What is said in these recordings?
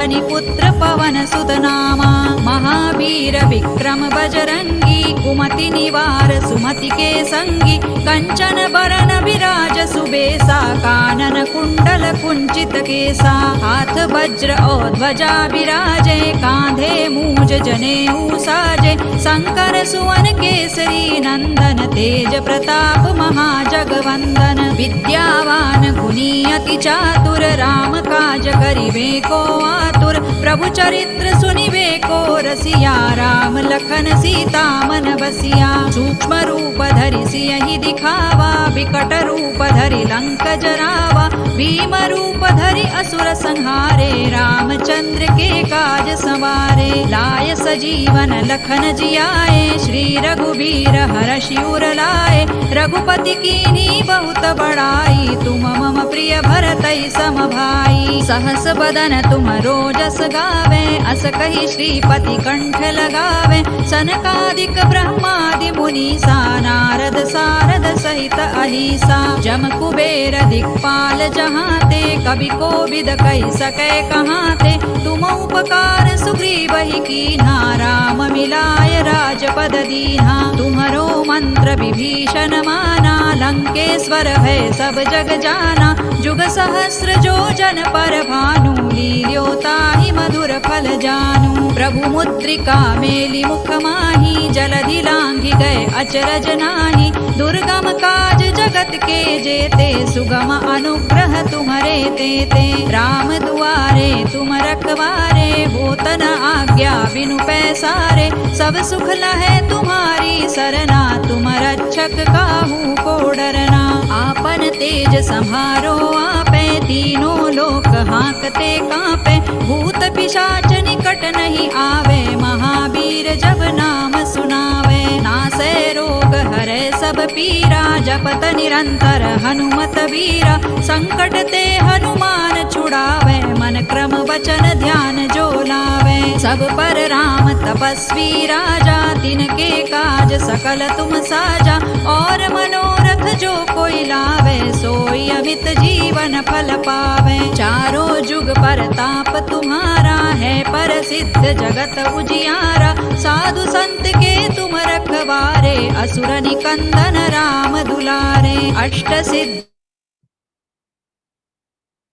पुत्र पवन सुत नामा महावीर विक्रम बजरंगी कुमति निवार सुमति के संगी कंचन बरन विराज सुबेसा कानन कुंडल कुंचित केसा हाथ वज्र और ध्वजा विराजे कांधे मूज जनेऊ साजे शंकर सुवन केसरी नंदन तेज प्रताप महाजगवंदन विद्यावान गुणी अति चातुर राम काज करिबे को आतुर प्रभु चरित्र सुनिबे को रसिया राम लखन सीता मन बसिया सूक्ष्म रूप धरि सियहि दिखावा विकट रूप धरि लंक जरावा भीम रूप धरि असुर संहारे रामचंद्र के काज संवारे लाय सजीवन लखन जियाए श्री रघुबीर हरषि उर लाए रघुपति कीन्ही बहुत बड़ाई तुम मम प्रिय भरतई सम भाई सहस बदन तुम रोजस गावे अस कहि श्रीपति कंठ लगावे सनकादिक ब्रह्मादि मुनीसा नारद सारद सहित अहिसा जम कुबेर दिक्पाल जहाते कवि कोविद कहि सकै कहाते तुम उपकार सुग्रीवहि कीन्हा राम मिलाय राजपद दीन्हा तुम्हरो मंत्र विभीषण माना लंकेश्वर है सब जग जाना जुग सहस्र जो जन पर भानु लील्योताहि मधुर फल जानू प्रभु मुद्रिका मेलि मुख माही जलधि लांघि गए अचरज नाही दुर्गम काज जगत के जेते सुगम अनुग्रह तुम्हरे तेते राम दुआरे तुम रखवारे होतन आज्ञा बिनु पैसारे सब सुख लहै तुम्हारी सरना तुम रक्षक काहू को डरना आपन तेज सम्हारो आपे तीनों लोक हांकते कांपे भूत पिशाच निकट नहीं आवे महावीर जब नाम सुनावे नासै रोग हरै सब पीरा जपत निरंतर हनुमत वीरा संकट ते हनुमान छुड़ावे मन क्रम वचन ध्यान जो लावे सब पर राम तपस्वी राजा तिनके काज सकल तुम साजा और मनोरथ जो कोई लावे सोई अमित जीवन फल पावे चारों जुग पर ताप तुम्हारा है पर सिद्ध जगत उजियारा साधु संत के तुम रखवारे असुर निकंदन राम दुलारे अष्ट सिद्ध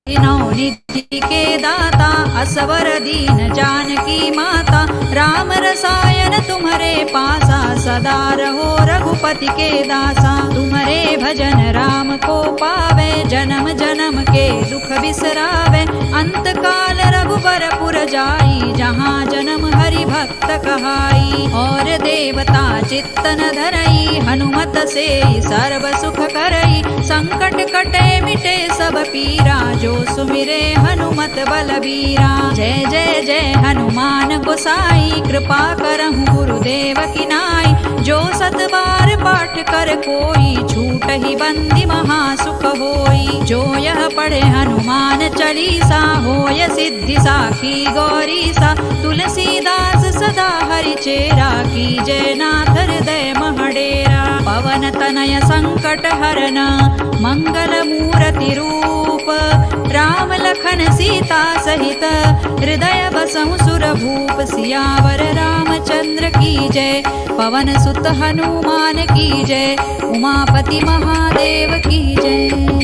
निधि के दाता असवर दीन जानकी माता राम रसायन तुम्हारे पासा सदा रहो रघुपति के दासा तुम्हारे भजन राम को पावे जन्म जन्म के दुख बिसरावे अंत काल रघुबर पुर जाई जहाँ जन्म हरि भक्त कहाई और देवता चित्तन धरई हनुमत से सर्व सुख करई संकट कटे मिटे सब पीरा जो सुमिरे हनुमत बलबीरा जय जय जय हनुमान गोसाई कृपा करहु गुरुदेव की नाई जो सत बार पाठ कर कोई छूट ही बंदी महासुख होई जो यह पढ़े हनुमान चालीसा होय सिद्धि साखी गौरीसा तुलसीदास सदा हरि चेरा की जय नाथ हृदय महडेरा पवन तनय संकट हरन मंगल मूर्ति रूप राम लखन सीता सहित हृदय बसहु सुर भूप सियावर रामचंद्र की जय पवन सुत हनुमान की जय उमापति महादेव की जय।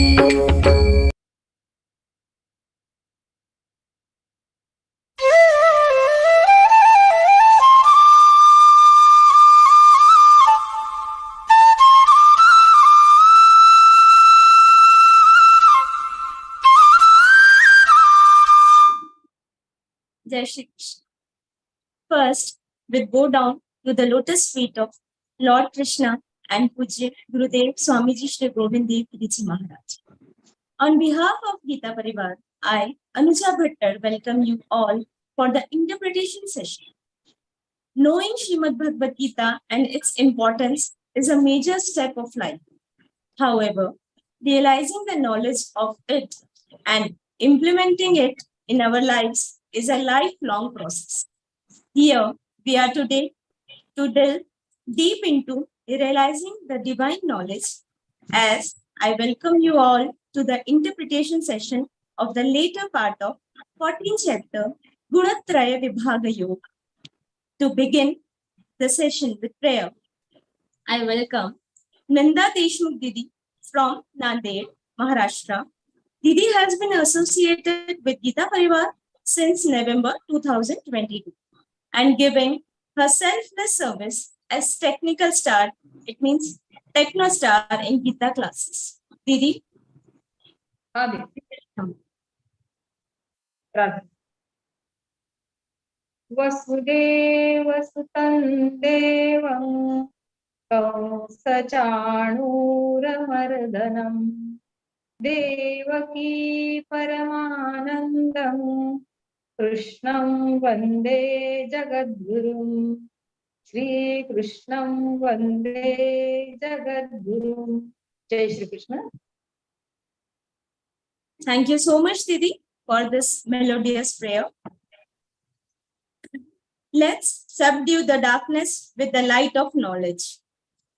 Jai Shri Krishna. First, we bow down to the lotus feet of Lord Krishna and Pujya Gurudev Swamiji Shri Govind Dev Giri Maharaj. On behalf of Geeta Parivar, I, Anuja Bhattar, welcome you all for the interpretation session. Knowing Śrīmad-Bhagavadgītā and its importance is a major step of life. However, realizing the knowledge of it and implementing it in our lives is a lifelong process. Here we are today to delve deep into realizing the divine knowledge as I welcome you all to the interpretation session of the later part of 14th chapter Gunatraya Vibhaga Yoga. To begin the session with prayer, I welcome Nanda Deshmukh Didi from Nanded, Maharashtra. Didi has been associated with Geeta Parivar since November 2022 and giving her selfless service as technical star, it means techno star in Geeta classes. Didi, Vasudev सुतं देवं कंसचाणूरमर्दनं देवकी परमानन्दं कृष्णं वन्दे जगद्गुरुं श्रीकृष्णं वन्दे जगद्गुरुं जय Shri Krishna. thank you so much, Didi, for this melodious prayer. Let's subdue the darkness with the light of knowledge.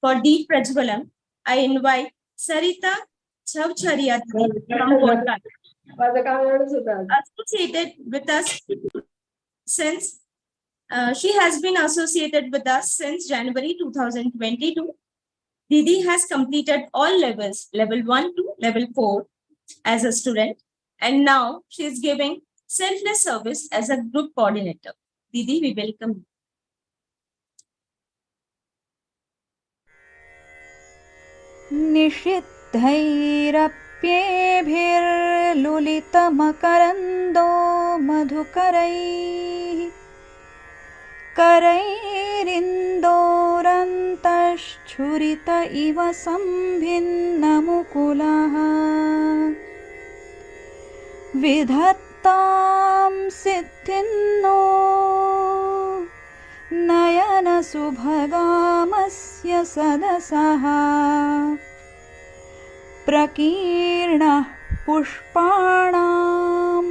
For deep Prajvalam, I invite Sarita Chavcharia from Portland, associated with us since she has been associated with us since January 2022. Didi has completed all levels, level 1 to level 4 as a student, and now she is giving selfless service as a group coordinator. Didi, we welcome you. निषिद्धैरप्येभिर्लुलितमकरन्दो मधुकरैः करैरिन्दोरन्तश्छुरित इव सम्भिन्नमुकुलः विधत्तां सिद्धिन्नो नयनसुभगामस्य सदसः प्रकीर्णः पुष्पाणां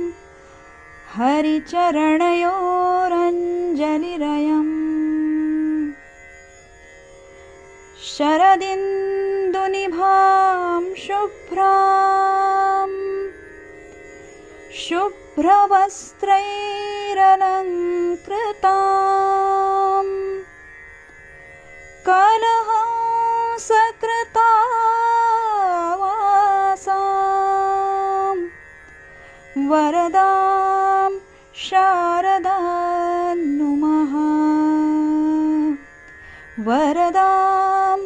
हरिचरणयोरञ्जलिरयम् शरदिन्दुनिभां शुभ्रां शुभ्रवस्त्रैरलङ्कृतां कलहंसकृतावासां वरदां शारदां नुमः वरदां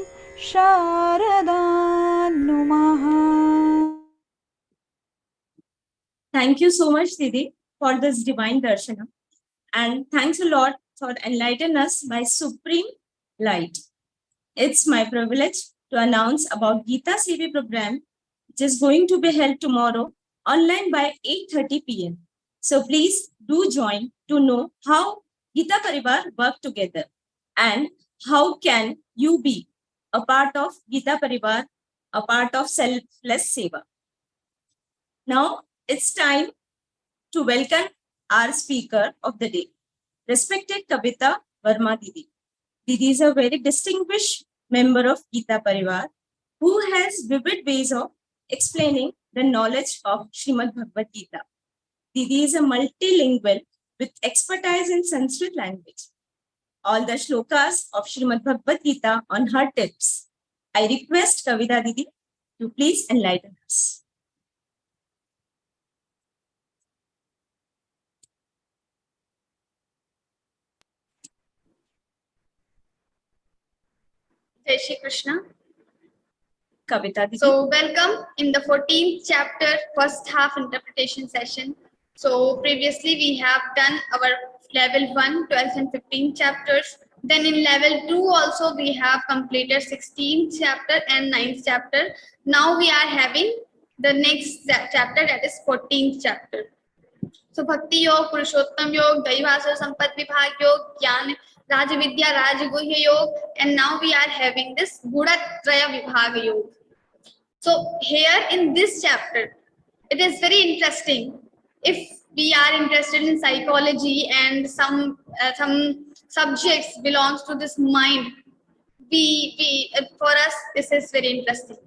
शारदां नुमः. Thank you so much, Didi, for this divine darshana. And thanks a lot for enlightening us by supreme light. It's my privilege to announce about Geeta CV program, which is going to be held tomorrow online by 8:30 p.m. So please do join to know how Geeta Parivar work together and how can you be a part of Geeta Parivar, a part of selfless seva. Now it's time to welcome our speaker of the day, respected Kavita Verma Didi. Didi is a very distinguished member of Geeta Parivar who has vivid ways of explaining the knowledge of Śrīmad-Bhagavadgītā. Didi is a multilingual with expertise in Sanskrit language. All the shlokas of Śrīmad-Bhagavadgītā on her tips. I request Kavita Didi to please enlighten us. Jai Shri Krishna. Kavita Didi. So welcome in the 14th chapter, first half interpretation session. So previously we have done our level 1, 12th and 15th chapters. Then in level 2 also we have completed 16th chapter and 9th chapter. Now we are having the next chapter, that is 14th chapter. So Bhakti Yog, Purushottam Yog, Daivasar Sampat Vibhag Yog, Jnana Raj Vidya Raj Guhya Yog, and now we are having this Gunatraya Vibhaga Yog. So here in this chapter, it is very interesting. If we are interested in psychology and some subjects belongs to this mind, for us this is very interesting,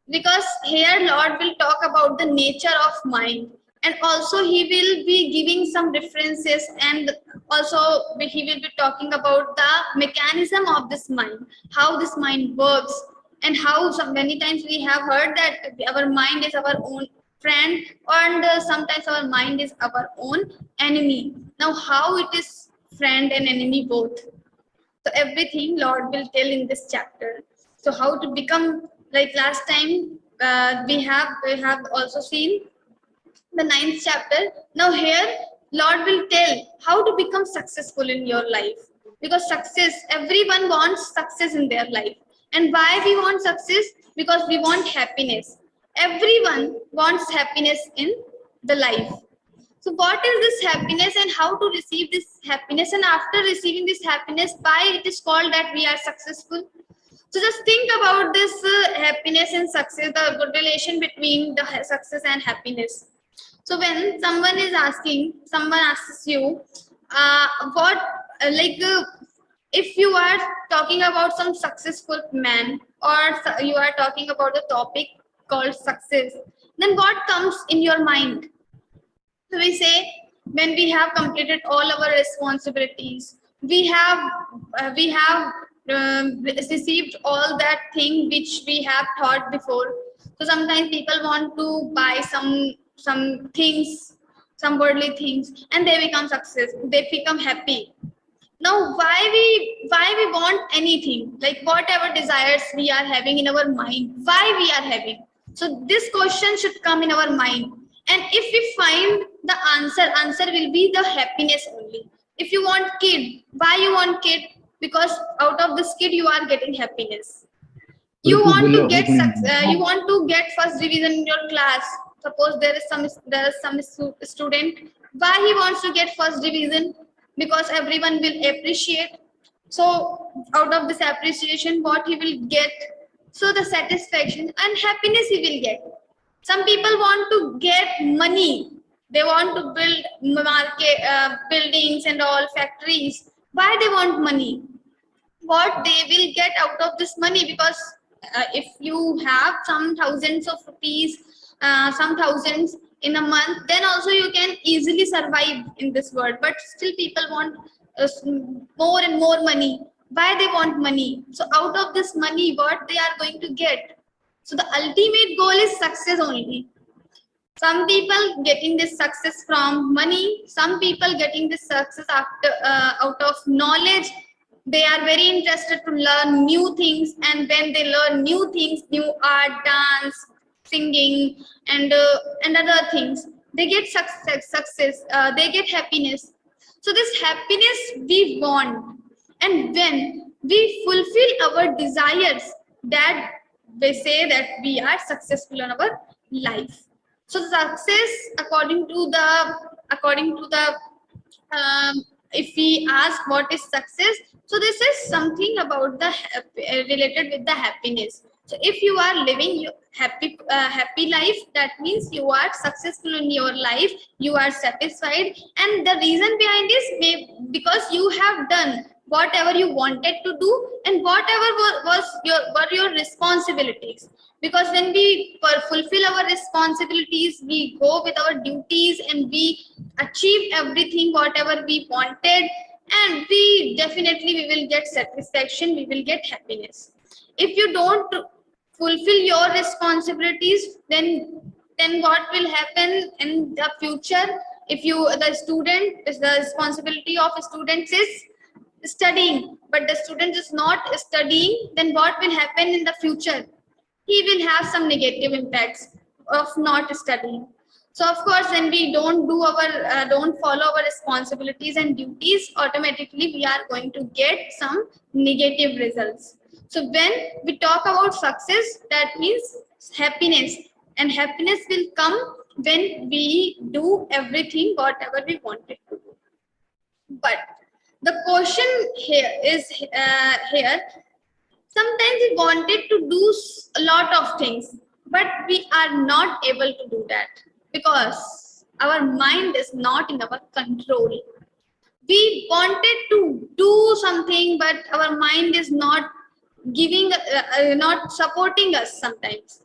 because here Lord will talk about the nature of mind and also he will be giving some references, and also he will be talking about the mechanism of this mind, how this mind works, and how many times we have heard that our mind is our own friend, and sometimes our mind is our own enemy. Now how it is friend and enemy both? So everything Lord will tell in this chapter. So how to become, like last time we have also seen the 9th chapter. Now here Lord will tell how to become successful in your life, because success, everyone wants success in their life. And why we want success? Because we want happiness. Everyone wants happiness in the life. So what is this happiness and how to receive this happiness? And after receiving this happiness, why it is called that we are successful? So just think about this happiness and success, the good relation between the success and happiness. So when someone asks you, if you are talking about some successful man, or you are talking about the topic called success, then what comes in your mind? So we say, when we have completed all our responsibilities, we have received all that thing which we have thought before. So sometimes people want to buy some things, some worldly things, and they become success. They become happy. Now why we want anything, like whatever desires we are having in our mind, why we are having? So this question should come in our mind, and if we find the answer will be the happiness only. If you want kid, why you want kid? Because out of this kid you are getting happiness. You want to get you want to get first division in your class. Suppose there is some student, why he wants to get first division? Because everyone will appreciate. So out of this appreciation, what he will get? So the satisfaction and happiness he will get. Some people want to get money. They want to build buildings and all factories. Why they want money? What they will get out of this money? Because if you have some thousands of rupees, some thousands in a month, then also you can easily survive in this world. But still people want more and more money. Why they want money? So out of this money, what they are going to get? So the ultimate goal is success only. Some people getting this success from money, some people getting this success after out of knowledge. They are very interested to learn new things, and when they learn new things, new art, dance, singing, and other things, they get success, they get happiness. So this happiness we want, and when we fulfill our desires, that they say that we are successful in our life. So success, according to the if we ask what is success, so this is something about the related with the happiness. So if you are living your happy life, that means you are successful in your life, you are satisfied. And the reason behind this, because you have done whatever you wanted to do, and whatever were your responsibilities. Because when we fulfill our responsibilities, we go with our duties, and we achieve everything whatever we wanted, and we will get satisfaction, we will get happiness. If you don't fulfill your responsibilities, then what will happen in the future? If the responsibility of students is studying, but the student is not studying, then what will happen in the future? He will have some negative impacts of not studying. So of course, when we don't follow our responsibilities and duties, automatically we are going to get some negative results. So when we talk about success, that means happiness, and happiness will come when we do everything whatever we wanted to do. But the question here is sometimes we wanted to do a lot of things, but we are not able to do that because our mind is not in our control. We wanted to do something, but our mind is not not supporting us sometimes.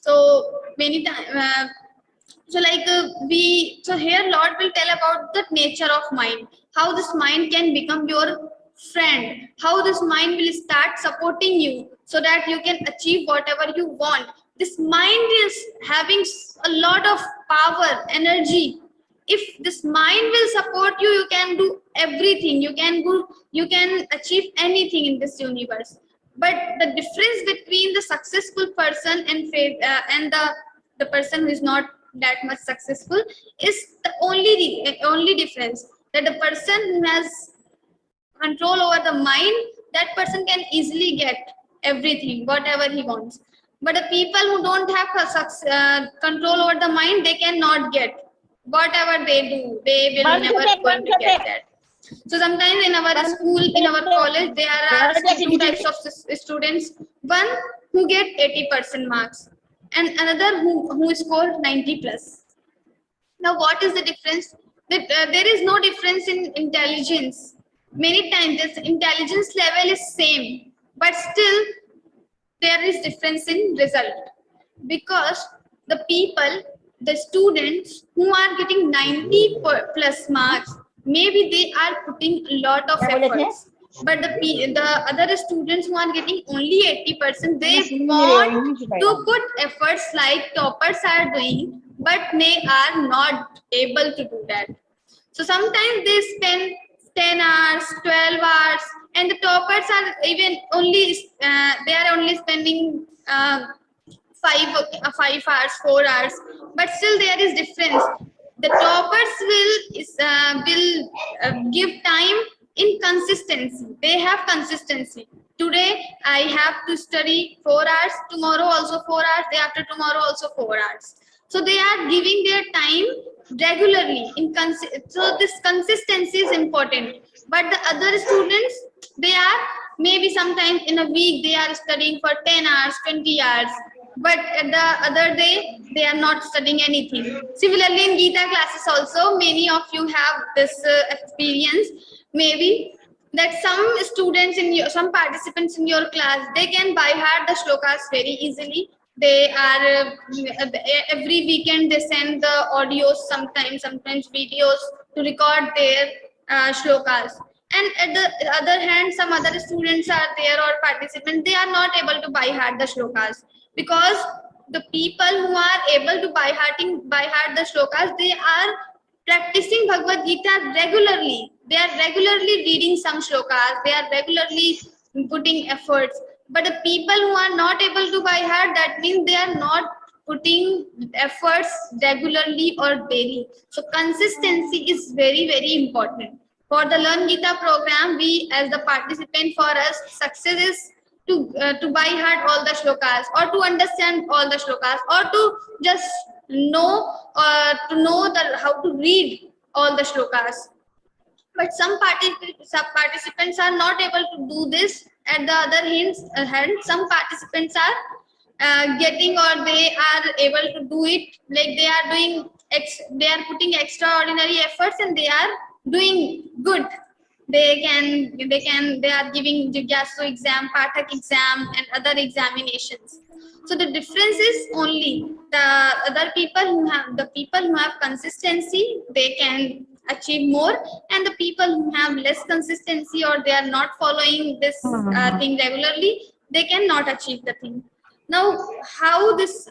So many times, So like so here Lord will tell about the nature of mind, how this mind can become your friend, how this mind will start supporting you so that you can achieve whatever you want. This mind is having a lot of power, energy. If this mind will support you, you can do everything. You can achieve anything in this universe. But the difference between the successful person and the person who is not that much successful is the only difference, that the person who has control over the mind, that person can easily get everything, whatever he wants. But the people who don't have control over the mind, they cannot get whatever they do. They will never going to get that. So sometimes in our school, in our college, there are two types of students. One who get 80% marks, and another who score 90 plus. Now, what is the difference? That there is no difference in intelligence. Many times, this intelligence level is same, but still there is difference in result, because the people, the students who are getting 90 plus marks, maybe they are putting a lot of efforts, but the other students who are getting only 80%, they want to put efforts like toppers are doing, but they are not able to do that. So sometimes they spend 10 hours, 12 hours, and the toppers are even only they are only spending 5 hours, 4 hours, but still there is difference. The toppers will give time in consistency. They have consistency. Today I have to study 4 hours, tomorrow also 4 hours, day after tomorrow also 4 hours. So they are giving their time regularly. So this consistency is important. But the other students, they are maybe sometimes in a week they are studying for 10 hours, 20 hours. But at the other day, they are not studying anything. Similarly, in Geeta classes also, many of you have this experience. Maybe that some students some participants in your class, they can by heart the shlokas very easily. They are every weekend they send the audios, sometimes videos to record their shlokas. And at the other hand, some other students are there or participants, they are not able to by heart the shlokas, because the people who are able to by heart the shlokas, they are practicing Bhagavad Gita regularly. They are regularly reading some shlokas. They are regularly putting efforts. But the people who are not able to by heart, that means they are not putting efforts regularly or daily. So consistency is very, very important. For the Learn Gita program, we as the participant, for us, success is to by heart all the shlokas, or to understand all the shlokas, or to just know how to read all the shlokas. But some participants are not able to do this. At the other hand, some participants are getting, or they are able to do it, like they are doing they are putting extraordinary efforts and they are doing good. They are giving Jigyasu exam, Pathak exam, and other examinations. So the difference is only the other people who have consistency, they can achieve more, and the people who have less consistency, or they are not following this thing regularly, they cannot achieve the thing. Now, how this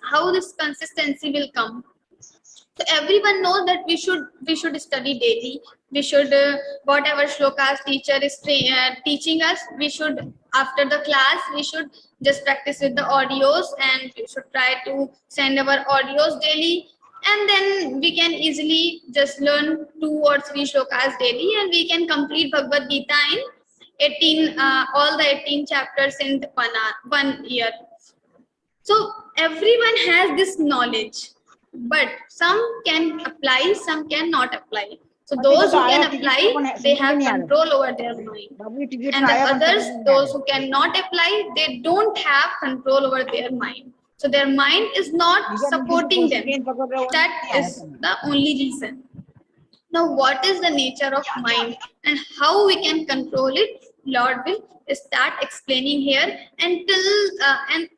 consistency will come? So everyone knows that we should study daily. We should whatever shlokas teacher is teaching us, we should, after the class, we should just practice with the audios, and we should try to send our audios daily, and then we can easily just learn 2 or 3 shlokas daily, and we can complete Bhagavad Gita in 18 all the 18 chapters in 1 year. So everyone has this knowledge, but some can apply, some cannot apply. So those who can apply, they have control over their mind. And the others, those who cannot apply, they don't have control over their mind. So their mind is not supporting them. That is the only reason. Now, what is the nature of mind and how we can control it? Lord will start explaining here, and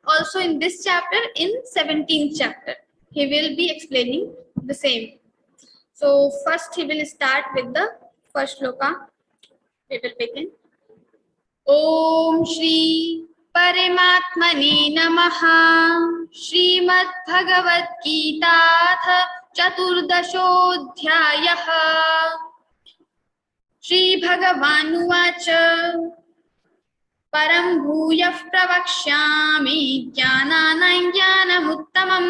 also in this chapter, in 17th chapter, he will be explaining the same. So first he will start with the first shloka. We will begin. Om Shri Paramatmane Namaha. Śrīmad-Bhagavadgītā Chaturdashodhyāyah. Shri Bhagavanuvāca. Param bhūyah pravakshyāmi jnānānaṁ jnānamuttamam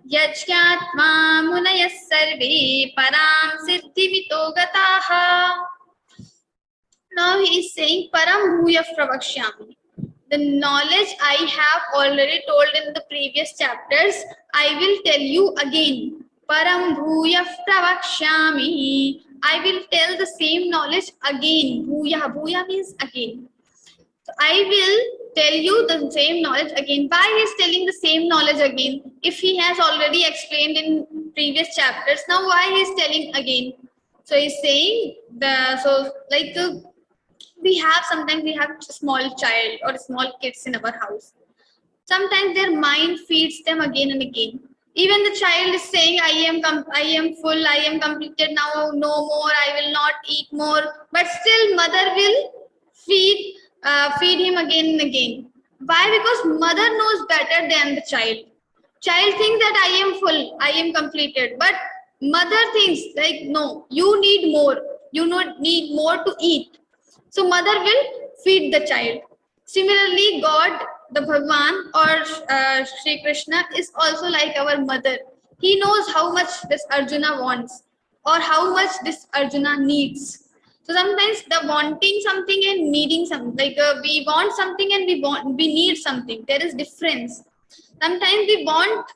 yajñātmā munayas sarve param siddhimito gataha. Now he is saying param bhūyah pravakshyāmi. The knowledge I have already told in the previous chapters, I will tell you again. Param bhūyah pravakshyāmi. I will tell the same knowledge again. Bhūyah, bhūyah means again. So I will tell you the same knowledge again. Why he is telling the same knowledge again? If he has already explained in previous chapters, now why he is telling again? So he is saying sometimes we have a small child or small kids in our house. Sometimes their mind feeds them again and again. Even the child is saying, I am full, I am completed now, no more, I will not eat more. But still mother will feed him again and again. Why? Because mother knows better than the child. Child thinks that I am full, I am completed. But mother thinks like, no, you need more. You need more to eat. So mother will feed the child. Similarly, God, the Bhagwan or Shri Krishna is also like our mother. He knows how much this Arjuna wants or how much this Arjuna needs. So sometimes the wanting something and needing something, we want something and we need something. There is difference. Sometimes we want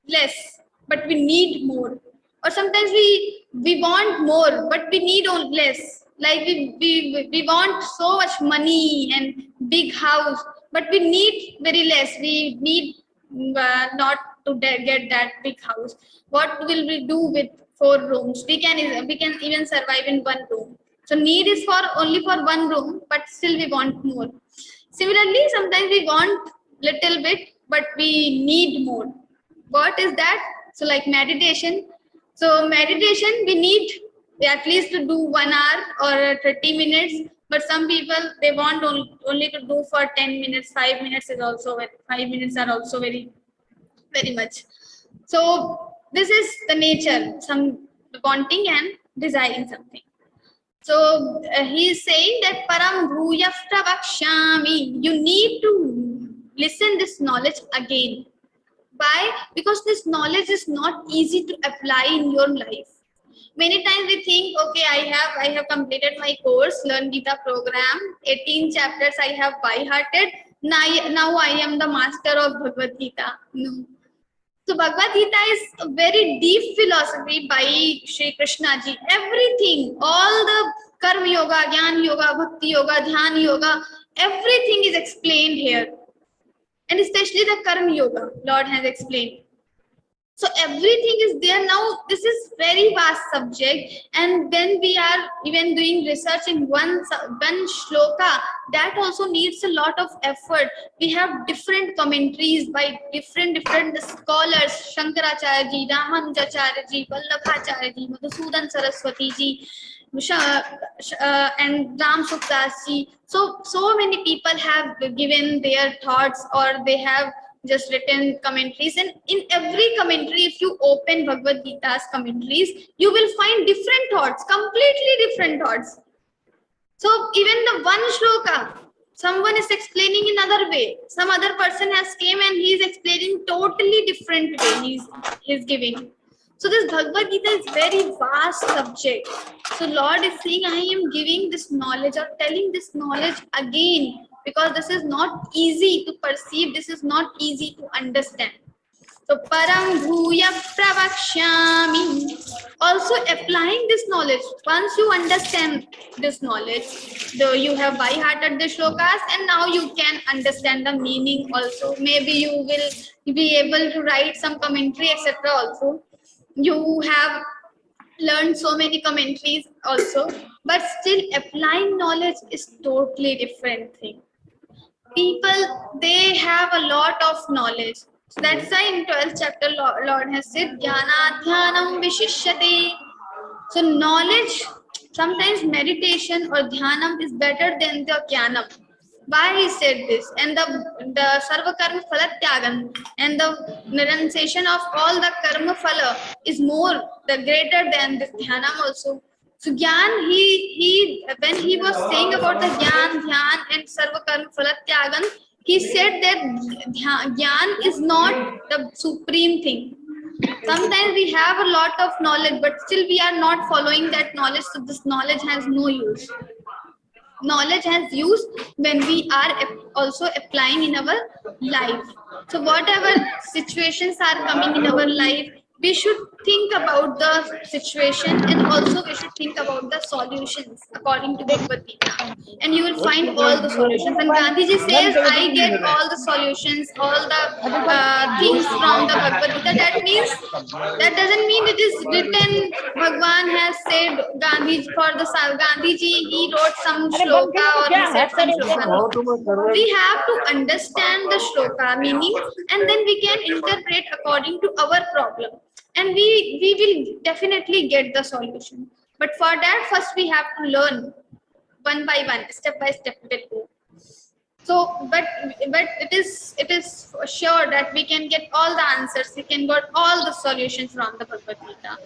less, but we need more. Or sometimes we want more, but we need less. Like we want so much money and big house, but we need very less. We need not to get that big house. What will we do with 4 rooms? We can even survive in 1 room. So need is only for 1 room, but still we want more. Similarly, sometimes we want little bit, but we need more. What is that? So like meditation. So meditation, we need at least to do 1 hour or 30 minutes. But some people, they want only to do for 10 minutes, 5 minutes is also 5 minutes are also very, very much. So this is the nature, some wanting and desiring something. So he is saying that param bhūyah pravakshyāmi. You need to listen this knowledge again. Why? Because this knowledge is not easy to apply in your life. Many times we think, okay, I have completed my course, Learn Geeta program, 18 chapters I have by hearted. Now I am the master of Bhagavad Gita. No. So Bhagavad Gita is a very deep philosophy by Shri Krishna ji. Everything, all the Karma Yoga, Jnana Yoga, Bhakti Yoga, Dhyana Yoga, everything is explained here. And especially the Karma Yoga, Lord has explained. So everything is there. Now this is very vast subject, and when we are even doing research in one shloka, that also needs a lot of effort. We have different commentaries by different scholars, Shankaracharya ji, Ramanujacharya ji, Vallabhacharya ji, Madhusudan Saraswati ji, and Ram Sukdas ji. So many people have given their thoughts, or they have just written commentaries, and in every commentary, if you open Bhagavad Gita's commentaries, you will find different thoughts, completely different thoughts. So even the one shloka, someone is explaining in another way, some other person has came and he is explaining totally different way he's giving. So this Bhagavad Gita is very vast subject. So Lord is saying, I am giving this knowledge or telling this knowledge again, because this is not easy to perceive, this is not easy to understand. So param bhūyah pravakshyāmi. Also applying this knowledge. Once you understand this knowledge, though you have by hearted the shlokas, and now you can understand the meaning also. Maybe you will be able to write some commentary, etc. also. You have learned so many commentaries also, but still applying knowledge is totally different thing. People, they have a lot of knowledge. So that's why in 12th chapter, Lord has said, Jnanadhyanam Vishishyate. So knowledge, sometimes meditation or dhyanam is better than the jnanam. Why he said this? And the sarva karma phala tyagan and the renunciation of all the karma phala is more the greater than this dhyanam also. So Gyan, he when he was saying about the Gyan, Dhyan and sarva karma phala tyagan, he said that Gyan is not the supreme thing. Sometimes we have a lot of knowledge, but still we are not following that knowledge. So this knowledge has no use. Knowledge has use when we are also applying in our life. So whatever situations are coming in our life, we should think about the situation and also we should think about the solutions according to Bhagavad Gita. And you will find all the solutions. And Gandhiji says, I get all the solutions, all the things from the Bhagavad Gita. That doesn't mean it is written, Bhagwan has said, Gandhiji, he wrote some shloka or he said some shloka. We have to understand the shloka meaning and then we can interpret according to our problem. And we will definitely get the solution. But for that, first we have to learn one by one, step by step we will go. So, but it is sure that we can get all the answers, we can get all the solutions from the Bhagavad Gita.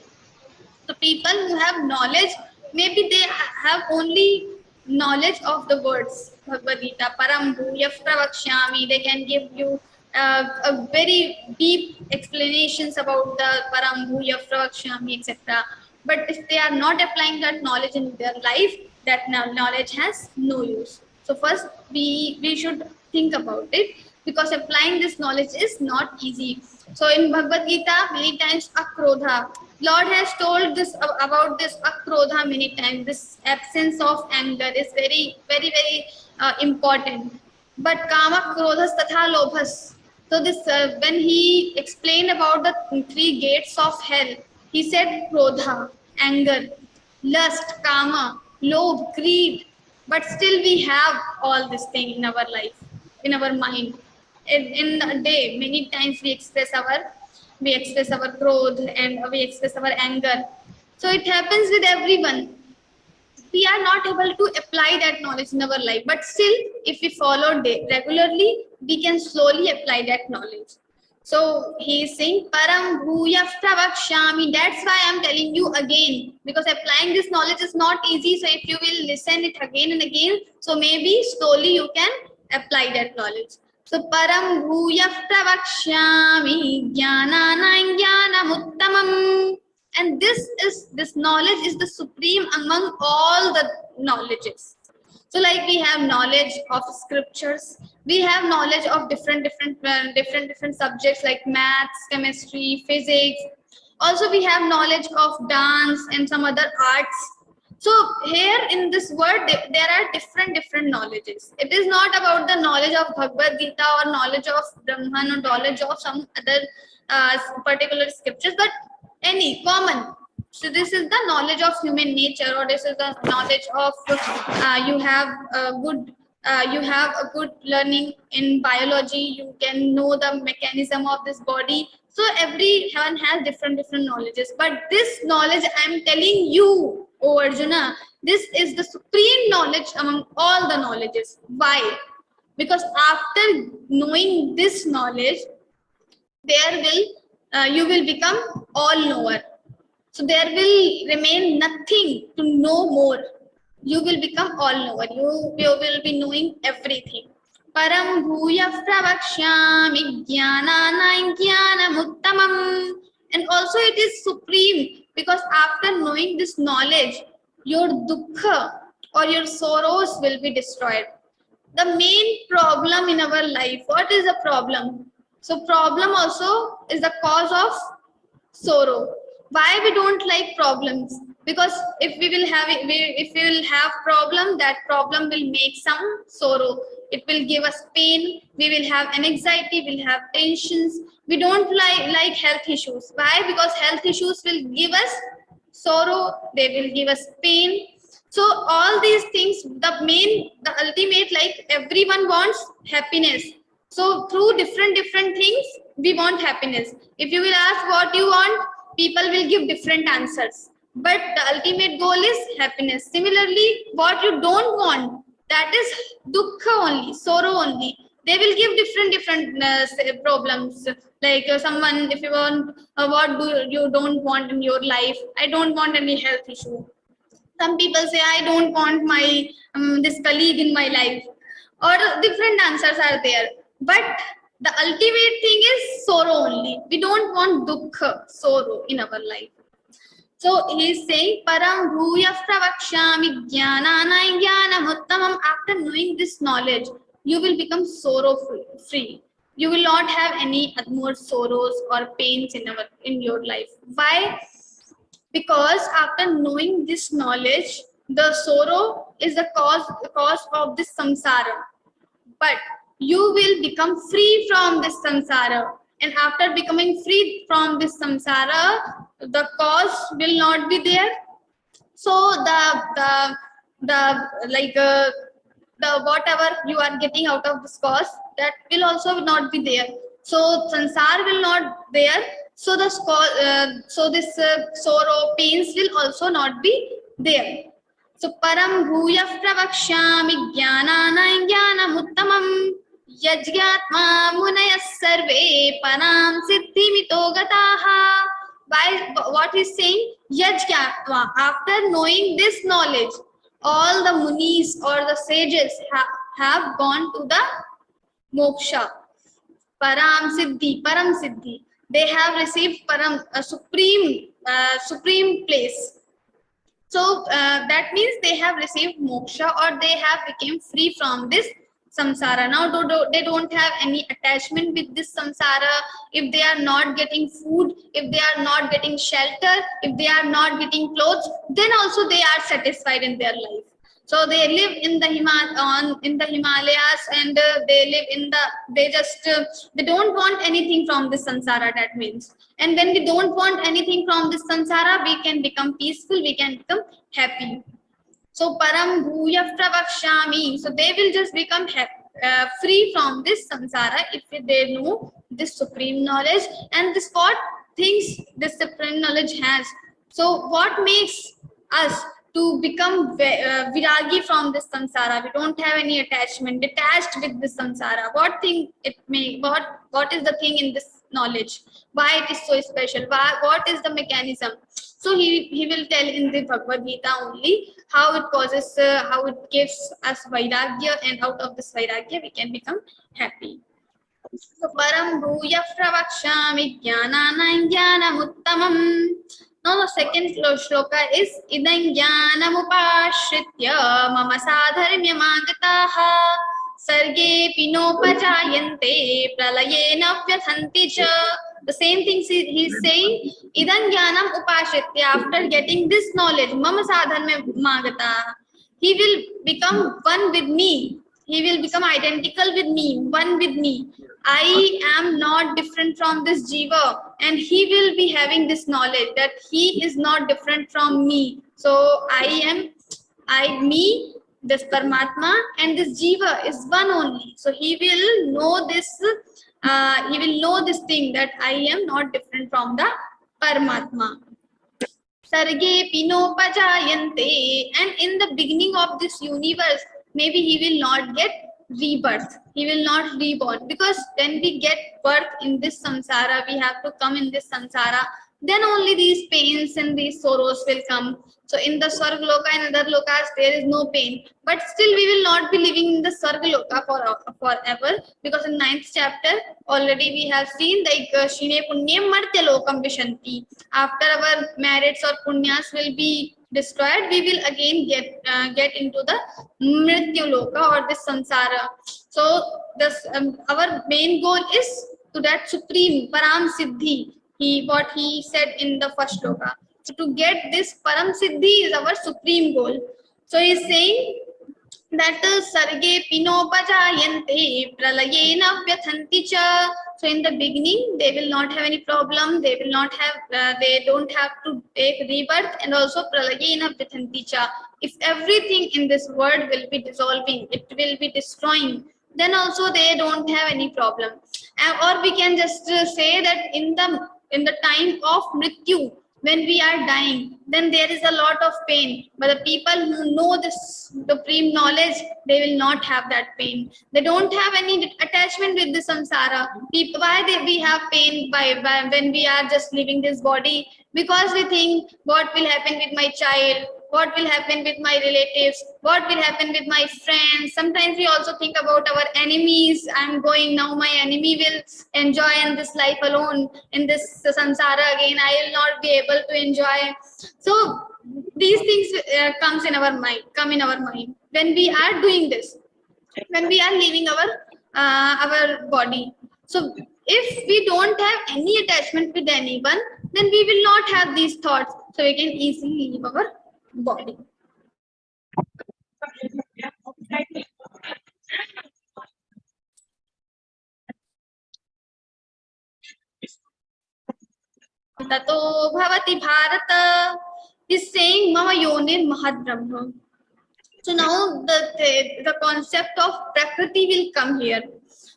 So people who have knowledge, maybe they have only knowledge of the words Bhagavad Gita, Param Bhuyah Pravakshyami, they can give you a very deep explanations about the Param Bhuyah Pravakshyami, etc. But if they are not applying that knowledge in their life, that knowledge has no use. So first we should think about it, because applying this knowledge is not easy. So in Bhagavad Gita, many times akrodha, Lord has told this about this akrodha many times. This absence of anger is very, very, very important. But kama, krodhas, tatha lobhas. So this when he explained about the 3 gates of hell, he said krodha, anger, lust, kama, lobh, greed. But still we have all this thing in our life, in our mind. In a day, many times we express our growth and we express our anger. So it happens with everyone. We are not able to apply that knowledge in our life, but still if we follow regularly, we can slowly apply that knowledge. So he is saying Param Bhuyah Pravakshyami. That's why I'm telling you again, because applying this knowledge is not easy. So if you will listen it again and again, so maybe slowly you can apply that knowledge. So Param Bhuyah Pravakshyami Jnanana Jnanamuttamam. And this knowledge is the supreme among all the knowledges. So like we have knowledge of scriptures, we have knowledge of different subjects like maths, chemistry, physics. Also we have knowledge of dance and some other arts. So here in this word, there are different knowledges. It is not about the knowledge of Bhagavad Gita or knowledge of Brahman or knowledge of some other particular scriptures, but any common. So this is the knowledge of human nature, or this is the knowledge of you have a good learning in biology. You can know the mechanism of this body. So everyone has different knowledges. But this knowledge I am telling you, O Arjuna, this is the supreme knowledge among all the knowledges. Why? Because after knowing this knowledge, you will become all knower. So there will remain nothing to know more. You will become all knower. You will be knowing everything. Param Bhuyah Pravakshyami Jnanana Jnanamuttamam. And also it is supreme, because after knowing this knowledge, your dukkha or your sorrows will be destroyed. The main problem in our life, what is the problem? So problem also is the cause of sorrow. Why we don't like problems? Because if we will have problem, that problem will make some sorrow. It will give us pain. We will have anxiety. We'll have tensions. We don't like health issues. Why? Because health issues will give us sorrow. They will give us pain. So all these things, the ultimate, like everyone wants happiness. So through different things, we want happiness. If you will ask what you want, people will give different answers. But the ultimate goal is happiness. Similarly, what you don't want, that is dukkha only, sorrow only. They will give different problems. Like someone, if you want, what do you don't want in your life? I don't want any health issue. Some people say, I don't want my this colleague in my life, or different answers are there. But the ultimate thing is sorrow only. We don't want dukkha, sorrow in our life. So he is saying, Param bhuya pravakshami jnanana jnanam uttamam. After knowing this knowledge, you will become sorrow free. You will not have any more sorrows or pains in your life. Why? Because after knowing this knowledge, the sorrow is the cause of this samsara. But you will become free from this samsara. And after becoming free from this samsara, the cause will not be there. So the whatever you are getting out of this cause, that will also not be there. So sansar will not there. So the sorrow, pains will also not be there. So param bhuya pravakshami jnanana jnanam uttamam yajñatma munayas sarve param siddhimito gataha. By what he's saying, yajñatma, after knowing this knowledge, all the munis or the sages have gone to the moksha, param siddhi. They have received param, a supreme place. So that means they have received moksha, or they have become free from this samsara. Now they don't have any attachment with this samsara. If they are not getting food, if they are not getting shelter, if they are not getting clothes, then also they are satisfied in their life. So they live in the Himalayas, and they live in they don't want anything from this samsara. That means, and when we don't want anything from this samsara, we can become peaceful, we can become happy. So param bhuya pravakshami. So they will just become free from this samsara if they know this supreme knowledge. And this what things this supreme knowledge has. So what makes us to become viragi from this samsara? We don't have any attachment, detached with this samsara. What thing it may, what is the thing in this knowledge? Why it is so special? What is the mechanism? So he will tell in the Bhagavad Gita only how it causes, how it gives us vairagya, and out of this vairagya we can become happy. So param bhuya pravakshami jnanana jnanam uttamam. Now the second shloka is idam jnanam upashritya mama sadharmya magataha sarge pinopajayante pralayena vyathanti cha. The same thing he is saying, idam jnanam upashritya, after getting this knowledge, mama sadharmya magataha, he will become one with me. He will become identical with me, one with me. I am not different from this jiva, and he will be having this knowledge that he is not different from me. So me, this Paramatma, and this jiva is one only. So he will know this. He will know this thing that I am not different from the Paramatma. Sarge pinopajayante, and in the beginning of this universe, maybe he will not get rebirth. He will not reborn, because when we get birth in this samsara, we have to come in this samsara. Then only these pains and these sorrows will come. So in the Swargaloka and other lokas, there is no pain. But still we will not be living in the Swargaloka forever, because in 9th chapter already we have seen like Shine Punyam Martya Lokam Vishanti. After our merits or punyas will be destroyed, we will again get into the Mrityu Loka or this samsara. So this our main goal is to that supreme Param Siddhi. What he said in the first shloka. So to get this Param Siddhi is our supreme goal. So he is saying that Sarge Pinopajayante Pralayena Vyathanti cha. So in the beginning, they will not have any problem. They will not have. They don't have to take rebirth, and also Pralayena Vyathanti cha. If everything in this world will be dissolving, it will be destroying, then also they don't have any problem. Or we can just say that in the time of mrityu, when we are dying, then there is a lot of pain. But the people who know this, the supreme knowledge, they will not have that pain. They don't have any attachment with the samsara. People, we have pain by when we are just leaving this body? Because we think, what will happen with my child? What will happen with my relatives? What will happen with my friends? Sometimes we also think about our enemies. I'm going now, my enemy will enjoy in this life alone, in this samsara again. I will not be able to enjoy. So these things come in our mind when we are doing this, when we are leaving our body. So if we don't have any attachment with anyone, then we will not have these thoughts. So we can easily leave our body. Tato bhavati bharata is saying mama yonir mahad brahma. So now the concept of prakriti will come here.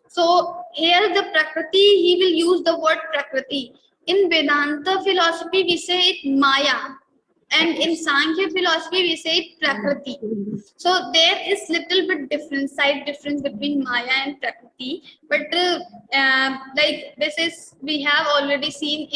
So here the prakriti, he will use the word prakriti. In Vedanta philosophy we say it maya, and in Sankhya philosophy we say it prakriti. So there is little bit slight difference between maya and prakriti, but like this is, we have already seen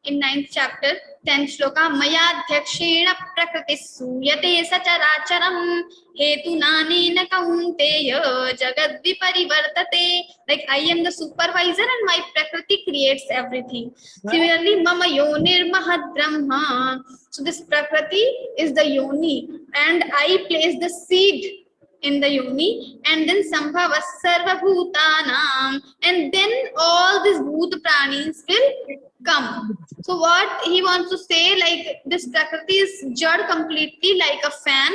in 9th chapter 10th shloka, maya dhakshena prakriti suyate sacharacharam hetu nanena kaunteya jagad viparivartate. Like I am the supervisor and my prakriti creates everything. Similarly, mama yonir mahad brahma. So this prakriti is the yoni, and I place the seed in the yoni, and then sambhava sarva bhutanam, and then all these bhut pranis will come. So what he wants to say, like this prakriti is jad completely, like a fan.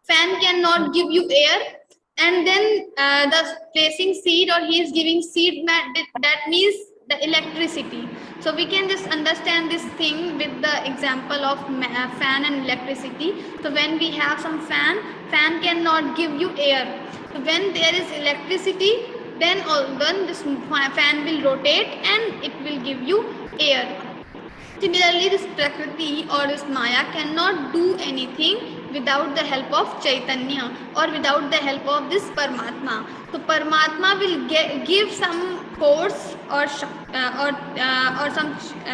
Fan cannot give you air, and then the placing seed, or he is giving seed, that means the electricity. So we can just understand this thing with the example of fan and electricity. So when we have some fan cannot give you air. So when there is electricity, then this fan will rotate and it will give you air. Similarly, this prakriti or this maya cannot do anything without the help of Chaitanya or without the help of this Paramatma. So Paramatma will give some force or some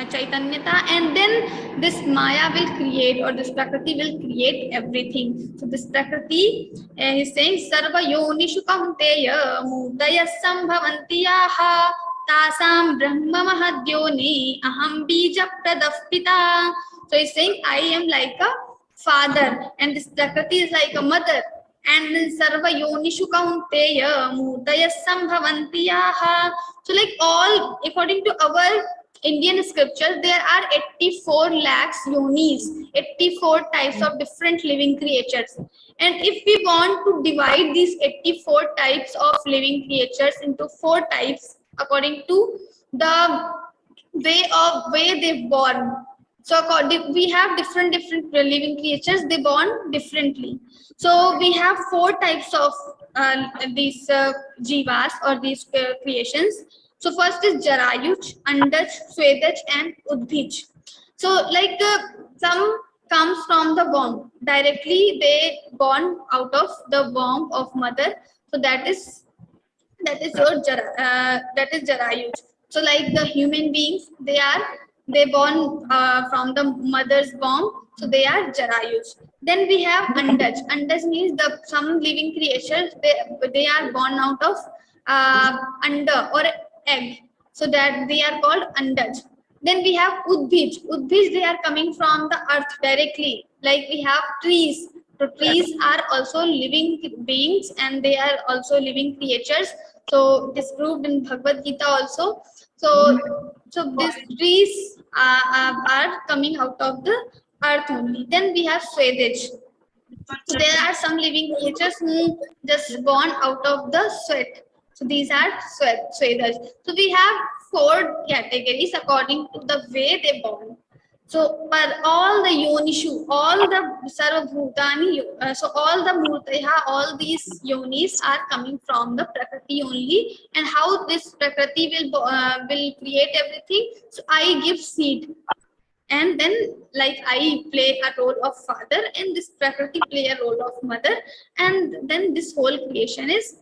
Chaitanyata, and then this maya will create, or this prakriti will create everything. So this prakriti is saying sarva yonishu kaunteya mudaya sambhavanti yaha tasam brahma mahadyoni aham bija pradapita. So he's saying I am like a father, and this prakriti is like a mother, and then sarva yonishu kaunteya mudaya sambhavanti yaha. So like all, according to our Indian scriptures, there are 84 lakhs yonis, 84 types of different living creatures. And if we want to divide these 84 types of living creatures into 4 types according to the way they're born. So we have different living creatures, they born differently. So we have 4 types of these jivas or these creations. So first is Jarayuj, Andaj, Swedaj and Udbhij. So like some comes from the womb. Directly they born out of the womb of mother. So that is your Jarayuj. So like the human beings, they born from the mother's womb. So they are Jarayuj. Then we have Andaj. Andaj means some living creatures, they are born out of anda or egg. So that they are called Andaj. Then we have Udbhij. Udbhij, they are coming from the earth directly. Like we have trees. So trees are also living beings and they are also living creatures. So it is proved in Bhagavad-Gītā also. So these trees are coming out of the earth only. Then we have Swedaj. So there are some living creatures who just born out of the sweat. So these are Swedaj. So we have 4 categories according to the way they born. So, for all the yonishu, all the sarvabhutani, so all the murtaya, all these yonis are coming from the prakriti only. And how this prakriti will create everything? So, I give seed, and then like I play a role of father, and this prakriti play a role of mother, and then this whole creation is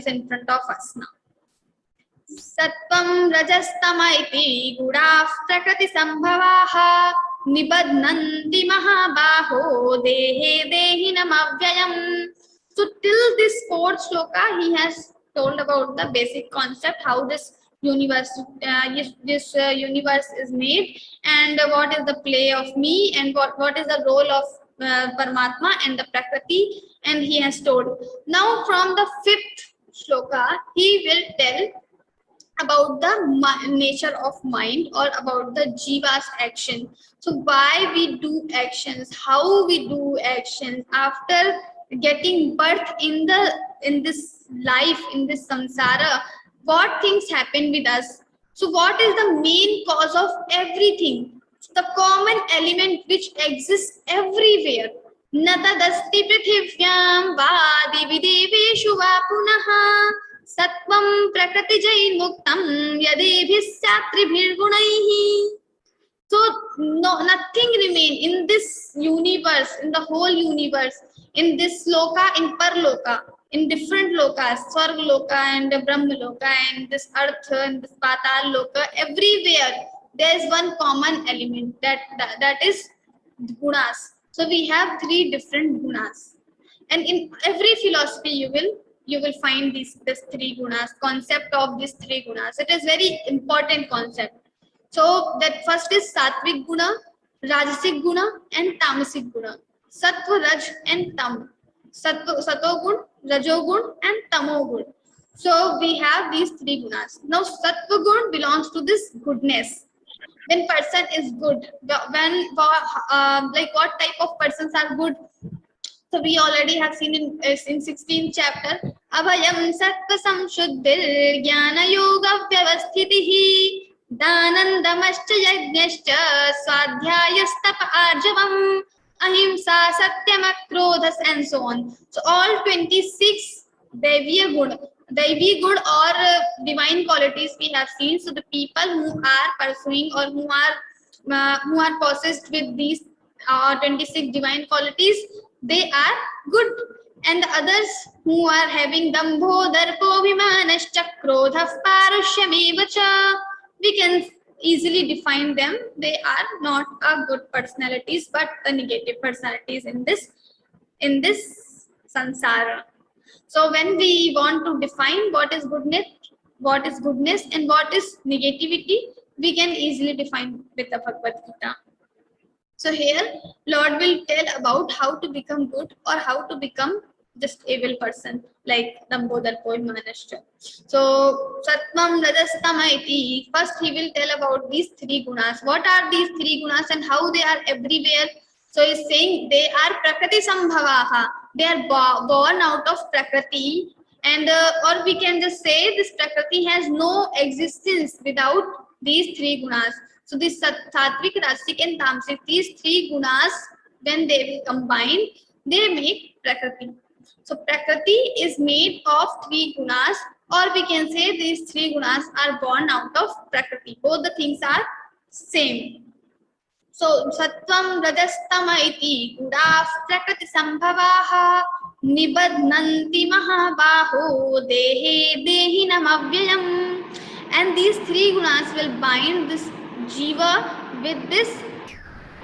in front of us now. Sattvam rajastama iti gudaः prakriti sambhavaः nibadnanti mahabaho dehe dehinam avyayam. So till this fourth shloka, he has told about the basic concept, how this universe universe is made, and what is the play of me, and what is the role of Paramatma and the Prakriti, and he has told. Now from the fifth shloka, he will tell about the nature of mind, or about the jiva's action. So why we do actions, how we do actions after getting birth in this life, in this samsara, what things happen with us. So what is the main cause of everything, the common element which exists everywhere? Natadasti prithivyam va divideveshu va punaha Sattvam prakriti jai muktam yadebhis satribhir gunaihi. So nothing remain in this universe, in the whole universe, in this loka, in parloka, in different lokas, Swarg loka and Brahma loka, and this earth and this patal loka, everywhere there is one common element, that is gunas. So we have three different gunas, and in every philosophy you will find this three gunas, concept of these three gunas. It is very important concept. So that first is sattvic guna, rajasic guna, and tamasic guna. Sattva, raj, and tam. Sato gun, rajo gun, and tamo gun. So we have these three gunas. Now sattva gun belongs to this goodness. When person is good, like what type of persons are good? So we already have seen in 16th chapter, Abhayam Sattva Samshuddhir Jnana Yoga Vyavasthitihi Danandamascha Yajnascha Swadhyayastapa Arjavam Ahimsa Satyam Akrodhas, and so on. So all 26 Daivi good or divine qualities we have seen. So the people who are pursuing, or who are possessed with these 26 divine qualities, they are good. And the others who are having dambho, darpo, vimanascha, krodha, parushyameva cha, we can easily define them. They are not good personalities, but the negative personalities in this sansara. So when we want to define what is goodness, and what is negativity, we can easily define with the Bhagavad Gita. So here, Lord will tell about how to become good, or how to become just evil person, like Dambodharpo Manascha. So Sattvam Rajastama iti. First he will tell about these three gunas. What are these three gunas and how they are everywhere? So he's saying they are Prakriti Sambhavaha. They are born out of Prakriti, and or we can just say this Prakriti has no existence without these three gunas. So this Sattvic, Rajasic, and Tamasic, these three gunas, when they will combine, they make Prakriti. So Prakriti is made of three gunas, or we can say these three gunas are born out of Prakriti. Both the things are same. So Sattvam Rajastama iti gudas Prakriti Sambhavaha Nibadnanti Mahabaho Dehe Dehinam Avyayam. And these three gunas will bind this jiva with this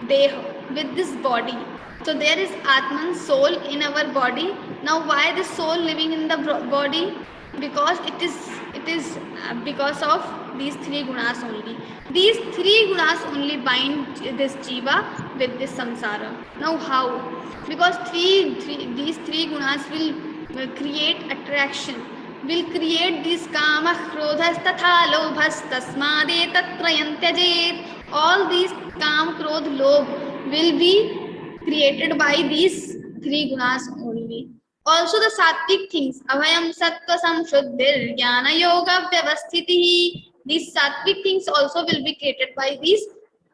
deha, with this body. So there is Atman, soul in our body. Now why the soul living in the body? Because it is because of these three gunas only. These three gunas only bind this jiva with this samsara. Now how? Because these three gunas will create attraction, will create this kama, krodhas, tatha, lobhas, tasmade, tatrayam tyajet. All these kam, krodh, lobh will be created by these three gunas only. Also the sattvic things, abhayam sattva samshuddhir jnana yoga vyavasthitihi. These sattvic things also will be created by these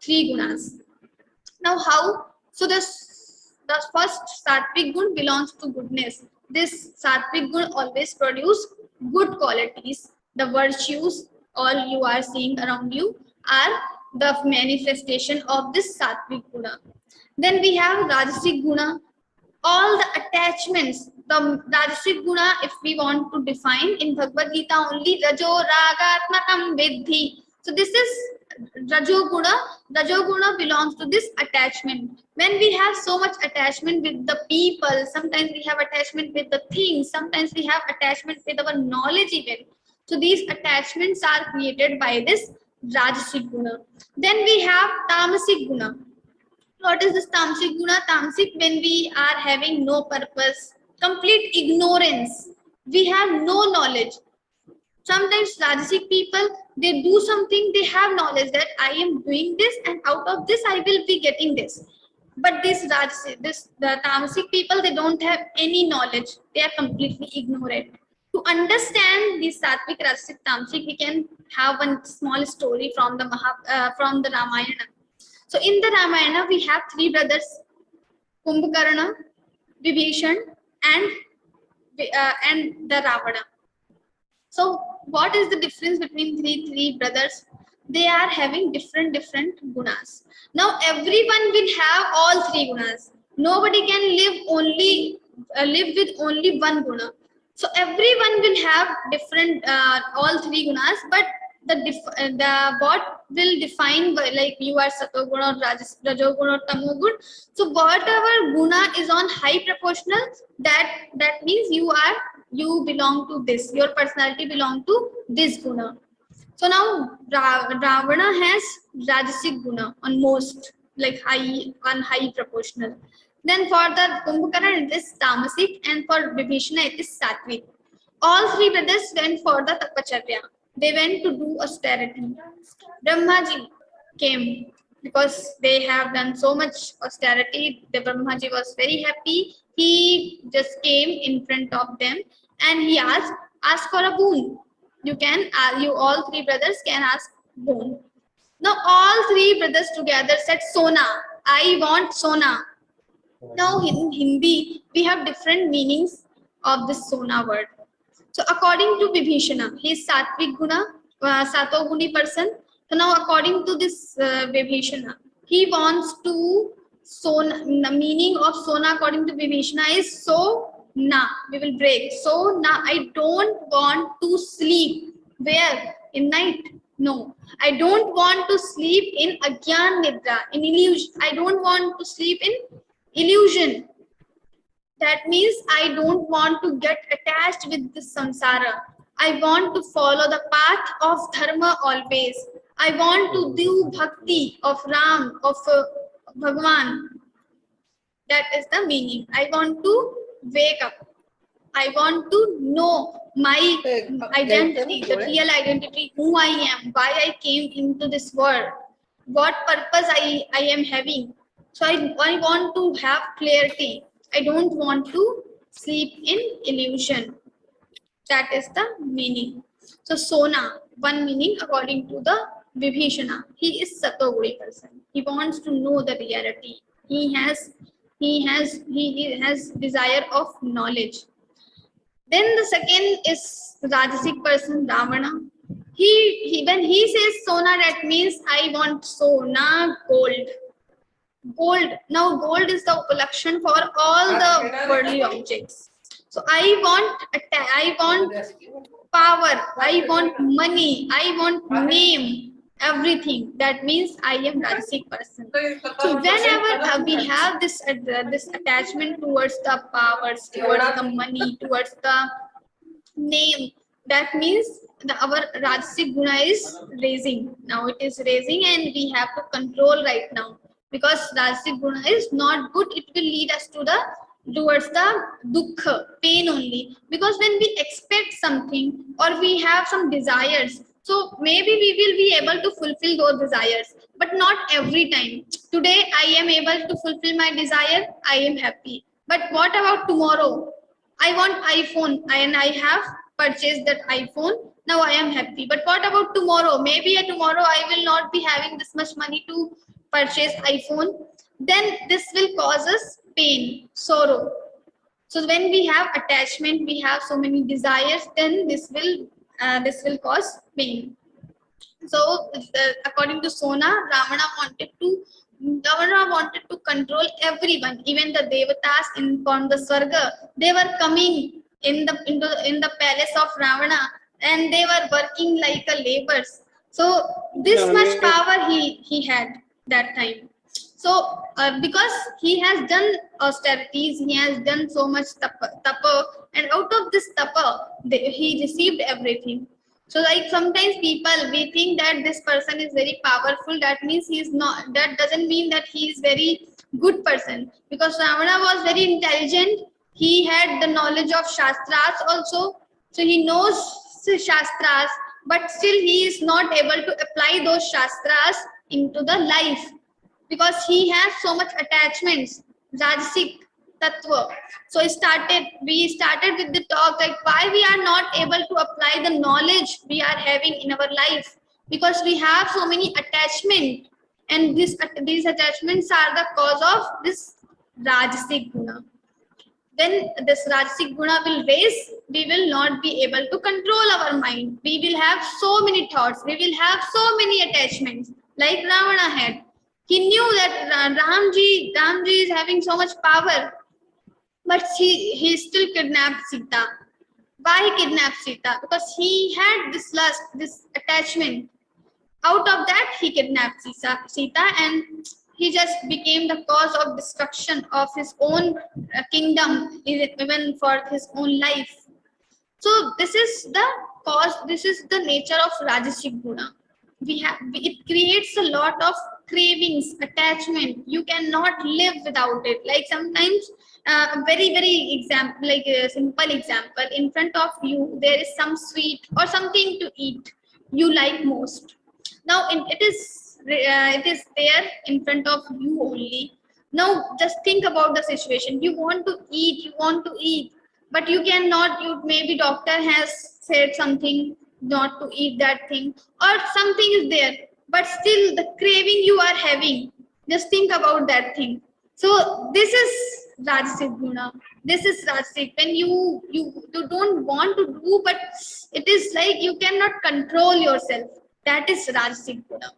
three gunas. Now how? So the first sattvic gun belongs to goodness. This sattvic gun always produce good qualities. The virtues all you are seeing around you are the manifestation of this sattvic guna. Then we have rajasic guna. All the attachments, the rajasic guna, if we want to define in Bhagavad Gita only, rajo ragatmakam vidhi. So this is rajoguna. Rajoguna belongs to this attachment. When we have so much attachment with the people, sometimes we have attachment with the things, sometimes we have attachment with our knowledge even. So these attachments are created by this rajasic guna. Then we have tamasic guna. What is this tamasic guna? Tamasic, when we are having no purpose, complete ignorance, we have no knowledge. Sometimes rajasic people, they do something, they have knowledge that I am doing this and out of this I will be getting this. But the tamasic people, they don't have any knowledge. They are completely ignorant. To understand the sattvic, rajasic, tamasic, we can have one small story from the Ramayana. So in the Ramayana, we have three brothers, Kumbhakarna, Vibhishan, and the Ravana. So what is the difference between three brothers? They are having different gunas. Now everyone will have all three gunas. Nobody can live with only one guna. So everyone will have different all three gunas, but the what will define, like you are satoguna or rajoguna or tamoguna. So whatever guna is on high proportional, that means you belong to this. Your personality belong to this guna. So now Ravana has rajasic guna on most, like high proportional. Then for the Kumbhakarna it is tamasic, and for Vibhishana it is sattvic. All three brothers went for the tapacharya. They went to do austerity. Brahmaji came because they have done so much austerity. The Brahmaji was very happy. He just came in front of them and he ask for a boon. You all three brothers can ask boon. Now all three brothers together said Sona. I want Sona. Now in Hindi we have different meanings of this Sona word. So according to Vibhishana, he is sattvic guna, satoguni person. So now according to this Vibhishana, he wants to Sona. The meaning of Sona according to Vibhishana is so na. We will break. So na. I don't want to sleep. Where? In night? No. I don't want to sleep in agyan nidra, in illusion. I don't want to sleep in illusion. That means I don't want to get attached with this samsara. I want to follow the path of dharma always. I want to do bhakti of Ram, of Bhagavan. That is the meaning. I want to wake up. I want to know my identity, the real identity, who I am, why I came into this world, what purpose I am having. So I want to have clarity. I don't want to sleep in illusion. That is the meaning. So Sona, one meaning according to the Vibhishana. He is Satoguni person. He wants to know the reality. He has desire of knowledge. Then the second is Rajasic person, Ravana. When he says Sona, that means I want Sona, gold. Gold. Now gold is the upalakshan for all the worldly objects. So I want power, I want money, I want name, everything. That means I am Rajasic person. So whenever we have this attachment towards the powers, towards the money, towards the name, that means our Rajasic guna is raising. Now it is raising and we have to control right now. Because Rajasic guna is not good, it will lead us towards the dukkha, pain only. Because when we expect something or we have some desires, so maybe we will be able to fulfill those desires, but not every time. Today I am able to fulfill my desire, I am happy. But what about tomorrow? I want iPhone and I have purchased that iPhone. Now I am happy. But what about tomorrow? Maybe tomorrow I will not be having this much money to purchase iPhone, then this will cause us pain, sorrow. So when we have attachment, we have so many desires, then this will cause pain. So according to Sona, Ravana wanted to control everyone, even the devatas from the Swarga. They were coming in the palace of Ravana, and they were working like a laborers. So this much power he had that time. So because he has done austerities, he has done so much tapa, and out of this tapa, he received everything. So like sometimes we think that this person is very powerful, that means he is not, that doesn't mean that he is very good person, because Ravana was very intelligent. He had the knowledge of Shastras also, so he knows the Shastras, but still he is not able to apply those Shastras into the life, because he has so much attachments, Rajasic Tattva. So we started with the talk like why we are not able to apply the knowledge we are having in our life, because we have so many attachments, and these attachments are the cause of this Rajasic Guna. When this Rajasic Guna will raise, we will not be able to control our mind. We will have so many thoughts, we will have so many attachments like Ravana had. He knew that Ramji is having so much power, but he still kidnapped Sita. Why he kidnapped Sita? Because he had this lust, this attachment. Out of that, he kidnapped Sita, and he just became the cause of destruction of his own kingdom, even for his own life. So this is the cause, this is the nature of Rajasic Guna. It creates a lot of cravings, attachment. You cannot live without it. Like sometimes very example, like a simple example, in front of you there is some sweet or something to eat you like most. Now it is there in front of you only. Now just think about the situation. You want to eat, but you cannot. You maybe doctor has said something not to eat that thing, or something is there, but still the craving you are having. Just think about that thing. So this is Rajasic Guna. This is Rajasic. When you don't want to do, but it is like you cannot control yourself. That is Rajasic Guna.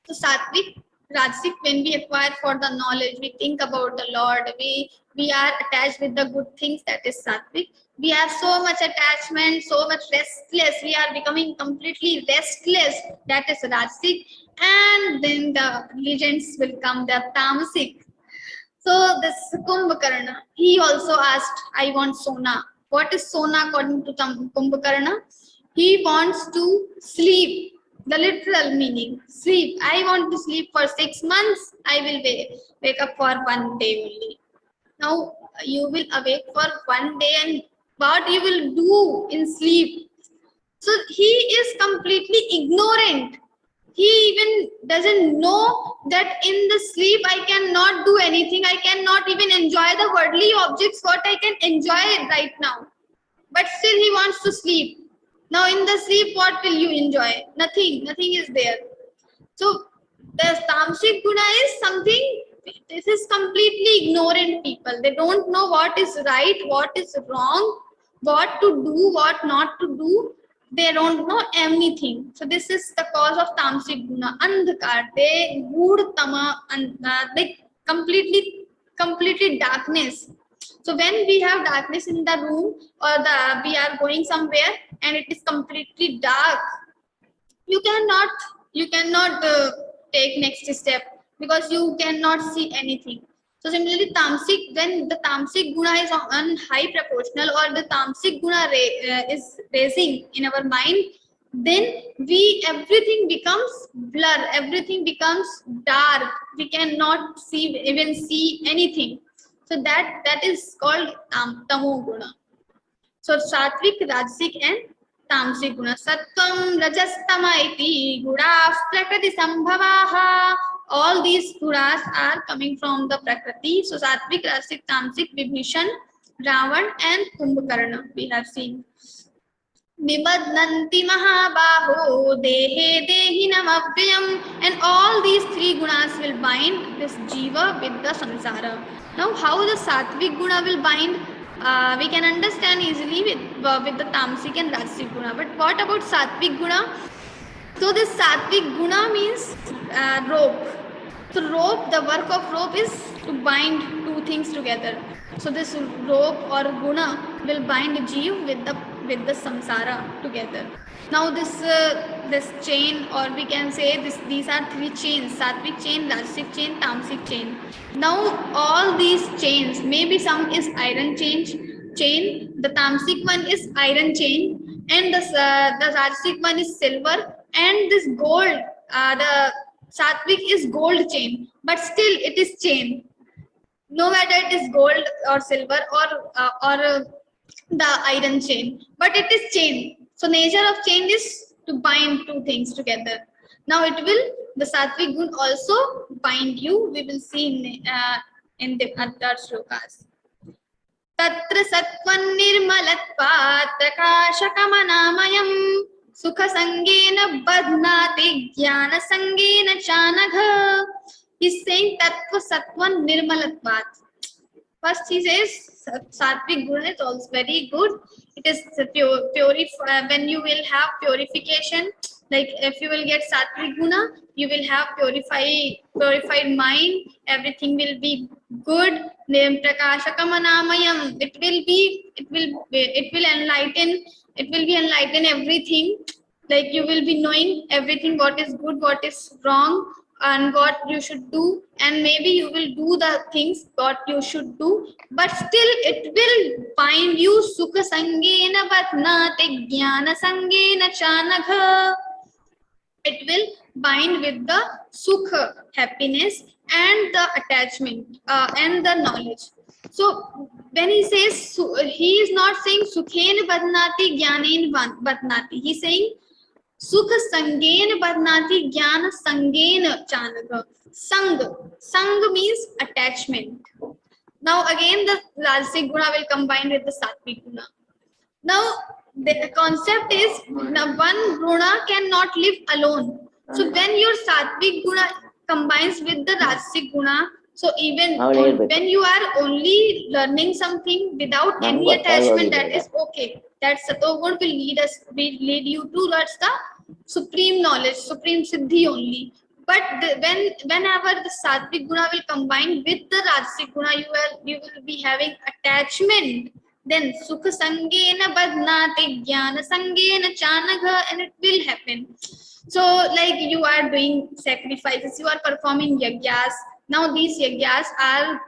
So Sattvic, Rajasic, when we acquire for the knowledge, we think about the Lord, we are attached with the good things, that is Sattvic. We have so much attachment, so much restless, we are becoming completely restless, that is Rajasic. And then the legends will come, the Tamasic. So this Kumbhakarna, he also asked, I want Sona. What is Sona according to Kumbhakarna? He wants to sleep. The literal meaning, sleep. I want to sleep for 6 months. I will wake up for 1 day only. Now you will awake for 1 day, and what you will do in sleep? So he is completely ignorant. He even doesn't know that in the sleep I cannot do anything. I cannot even enjoy the worldly objects what I can enjoy right now. But still he wants to sleep. Now in the sleep, what will you enjoy? Nothing is there. So the Tamasic Guna is something, this is completely ignorant people. They don't know what is right, what is wrong, what to do, what not to do. They don't know anything. So this is the cause of Tamasic Guna. Andhakar, they good tama, and they completely darkness. So when we have darkness in the room, or we are going somewhere and it is completely dark, you cannot take next step, because you cannot see anything. So similarly, Tamasic, when the Tamasic Guna is on high proportional, or the Tamasic Guna is raising in our mind, then everything becomes blur, everything becomes dark. We cannot even see anything. So that is called Tamo Guna. So Sattvic, Rajasic and Tamasic Guna. Sattvam, Rajastama iti gunas prakriti sambhavaha. All these gunas are coming from the Prakriti. So Sattvic, Rajasic, Tamasic, Vibhishan, Ravan and Kumbhakarna we have seen. Nibadnanti mahabaho dehe dehinam avyayam, and all these three gunas will bind this jiva with the samsara. Now, how the sattvic guna will bind? We can understand easily with the tamasic and rajasic guna. But what about sattvic guna? So this sattvic guna means rope. So rope, the work of rope is to bind two things together. So this rope or guna will bind jeev with the samsara together. Now this chain, or we can say these are three chains: sattvic chain, rajasic chain, tamasic chain. Now all these chains, maybe some is iron chain, the tamasic one is iron chain, and the rajasic one is silver, and this gold, the sattvic is gold chain, but still it is chain. No matter it is gold or silver or the iron chain, but it is chain. So nature of chain is to bind two things together. Now the sattvic gun also bind you. We will see in the other shlokas. Tatra sattvan nirmalatvat prakashakamanayam sukha sangena badnati jnana sangena chanagha. He's saying tattva sattvan nirmalatvat. First he says sattvic guna is also very good. It is when you will have purification, like if you will get sattvic guna, you will have purified mind. Everything will be good. Prakashakamanayam. It will enlighten everything. Like you will be knowing everything, what is good, what is wrong, and what you should do, and maybe you will do the things what you should do, but still it will bind you. Sukha sangena badnate jnana sangena chanagha. It will bind with the sukha, happiness, and the attachment and the knowledge. So when he says, he is not saying sukhena badnati jnanena badnati. He is saying Sukha sangena badnati jnana sangena chanagha. Sang means attachment. Now again the rajasic guna will combine with the sattvic guna. Now the concept is one guna cannot live alone. So when your sattvic guna combines with the rajasic guna, so even when you are only learning something without any attachment, that is okay. That satoguna will lead you towards the supreme knowledge, supreme siddhi only. But whenever the sattvic guna will combine with the rajasic guna, you will be having attachment. Then sukha sangena badnate jnana sangena chanagha, and it will happen. So like you are doing sacrifices, you are performing yagyas. Now these yagyas are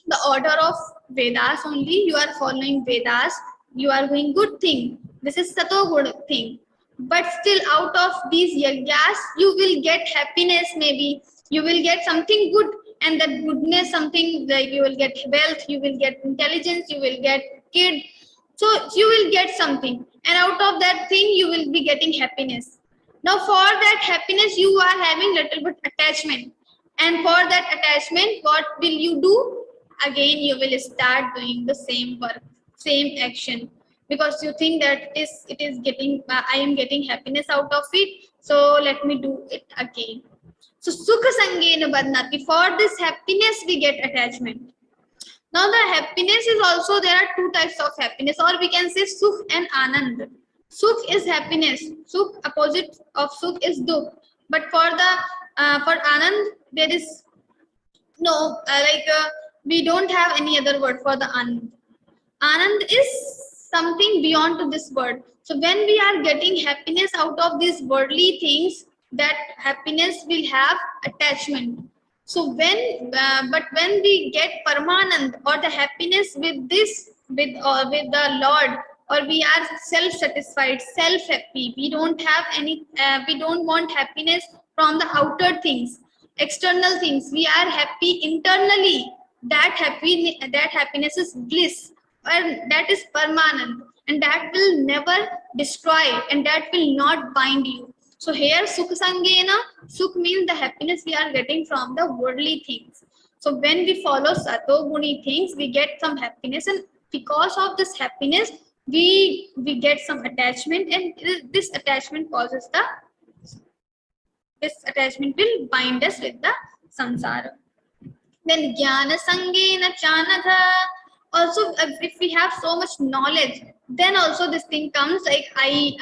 the order of Vedas only. You are following Vedas. You are doing good thing. This is satoguna thing. But still out of these yagyas, you will get happiness maybe. You will get something good, and that goodness, something like you will get wealth, you will get intelligence, you will get kid. So you will get something, and out of that thing, you will be getting happiness. Now for that happiness, you are having little bit attachment. And for that attachment, what will you do? Again, you will start doing the same work, same action, because you think that it is getting, I am getting happiness out of it, so let me do it again. So sukha sangena badnati. For this happiness, we get attachment. Now the happiness is also, there are two types of happiness, or we can say sukh and anand. Sukh is happiness. Sukh, opposite of sukh is dukh. But for anand, there is no we don't have any other word for the anand. Anand is something beyond to this word. So when we are getting happiness out of these worldly things, that happiness will have attachment. So when we get paramanand, or the happiness with the Lord, or we are self-satisfied, self-happy, we don't have any, we don't want happiness from the outer things, external things. We are happy internally. That happiness is bliss, and that is permanent, and that will never destroy, and that will not bind you. So here sukha sangena, sukh means the happiness we are getting from the worldly things. So when we follow satoguni things, we get some happiness, and because of this happiness, we get some attachment, and this attachment causes this attachment will bind us with the samsara. Then jnana sangena chanadha. Also, if we have so much knowledge, then also this thing comes like I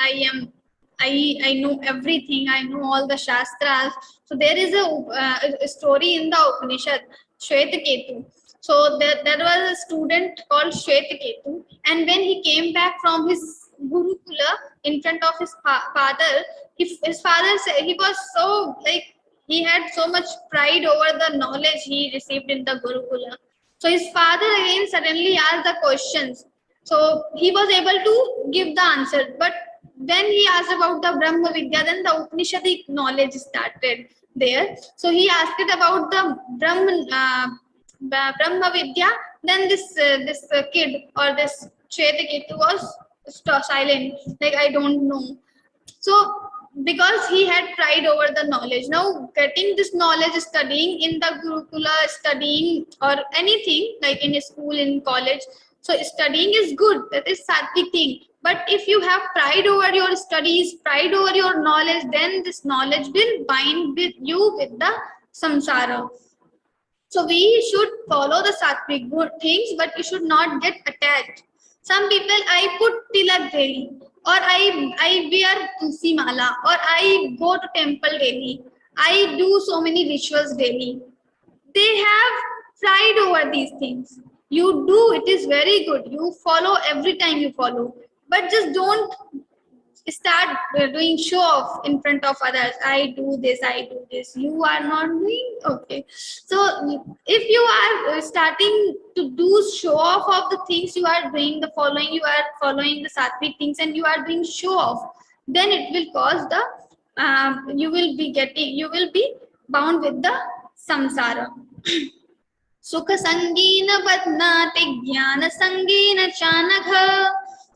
know everything. I know all the shastras. So there is a story in the Upanishad, Shvetaketu. So there was a student called Shvetaketu, and when he came back from his Gurukula in front of his father, his father said he was so like he had so much pride over the knowledge he received in the Gurukula. So his father again suddenly asked the questions. So he was able to give the answer. But when he asked about the Brahma Vidya, then the Upanishadic knowledge started there. So he asked it about the Brahma Vidya. Then this kid or this Shvetaketu was silent. Like, I don't know. So because he had pride over the knowledge, now getting this knowledge, studying in the Gurukula, studying or anything like in a school, in college, so studying is good, that is sattvic thing. But if you have pride over your studies, pride over your knowledge, then this knowledge will bind with you with the samsara. So we should follow the sattvic good things, but you should not get attached. Some people, I put tilak daily, or I wear tulsi mala, or I go to temple daily, I do so many rituals daily. They have pride over these things. You do, it is very good. You follow every time you follow, but just don't start doing show off in front of others. I do this, I do this. You are not doing okay. So if you are starting to do show off of the things you are doing, you are following the sattvic things, and you are doing show off, then it will cause the you will be bound with the samsara. Sukha sangena vadnati jnana sangena chanagha.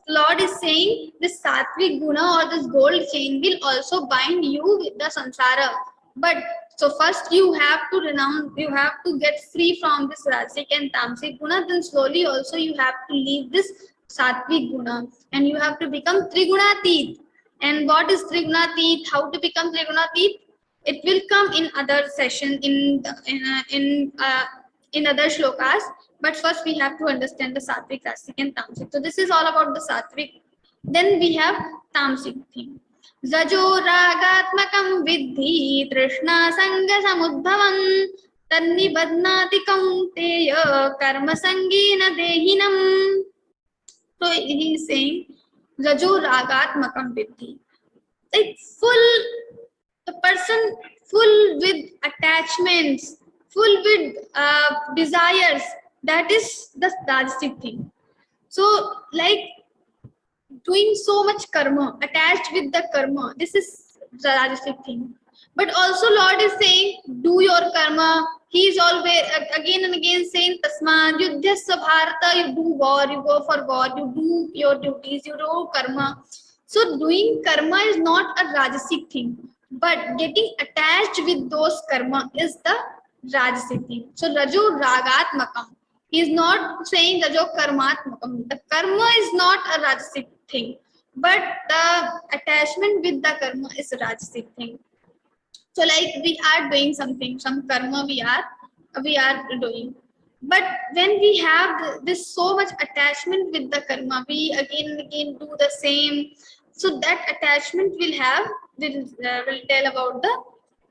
Lord is saying this sattvic guna or this gold chain will also bind you with the samsara. But so first you have to renounce, you have to get free from this rajasic and tamasic guna. Then slowly also you have to leave this sattvic guna, and you have to become trigunatit. And what is trigunatit? How to become trigunatit? It will come in other session in other shlokas. But first we have to understand the sattvic, rajasic and tamasic. So this is all about the sattvic. Then we have tamasic thing. Zajo ragatmakam vidhi trishna sanga samudbhavam tanni badnati kaunteya karma sangena dehinam. So he is saying Zajo ragatmakam vidhi. Like the person full with attachments, full with desires. That is the rajasic thing. So, like doing so much karma, attached with the karma, this is the rajasic thing. But also Lord is saying, do your karma. He is always again and again saying, Tasma, Yudhyasya Bharata, you do war, you go for war, you do your duties, you do karma. So doing karma is not a rajasic thing, but getting attached with those karma is the rajasic thing. So Rajo Ragatmakam. He is not saying Rajo Karmatmakam. The karma is not a rajasic thing, but the attachment with the karma is a rajasic thing. So like we are doing something, some karma we are doing. But when we have this so much attachment with the karma, we again and again do the same. So that attachment will tell about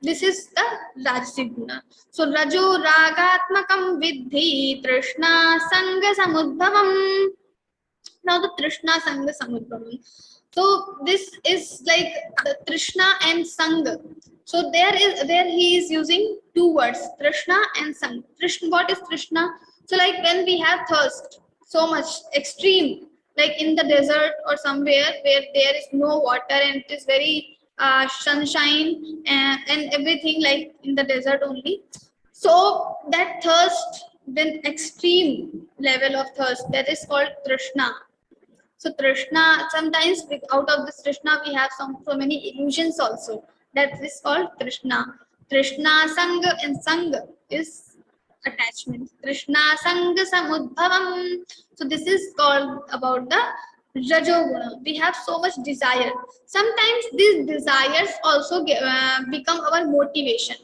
this is the rajasic guna. So Rajo Ragatmakam Vidhi Trishna Sanga Samudbhavam. Now the Trishna Sanga Samudbhavam. So this is like the Trishna and Sanga. So there he is using two words, Trishna and Sanga. Trishna, what is Trishna? So like when we have thirst, so much extreme, like in the desert or somewhere where there is no water and it is very sunshine and everything, like in the desert only. So that thirst, then extreme level of thirst, that is called Trishna. So Trishna, sometimes out of this Trishna we have so many illusions also. That is called Trishna. Trishna, Sanga, and Sanga is attachment. Trishna, Sanga, Samudbhavam. So this is called about the Rajoguna. We have so much desire. Sometimes these desires also become our motivation.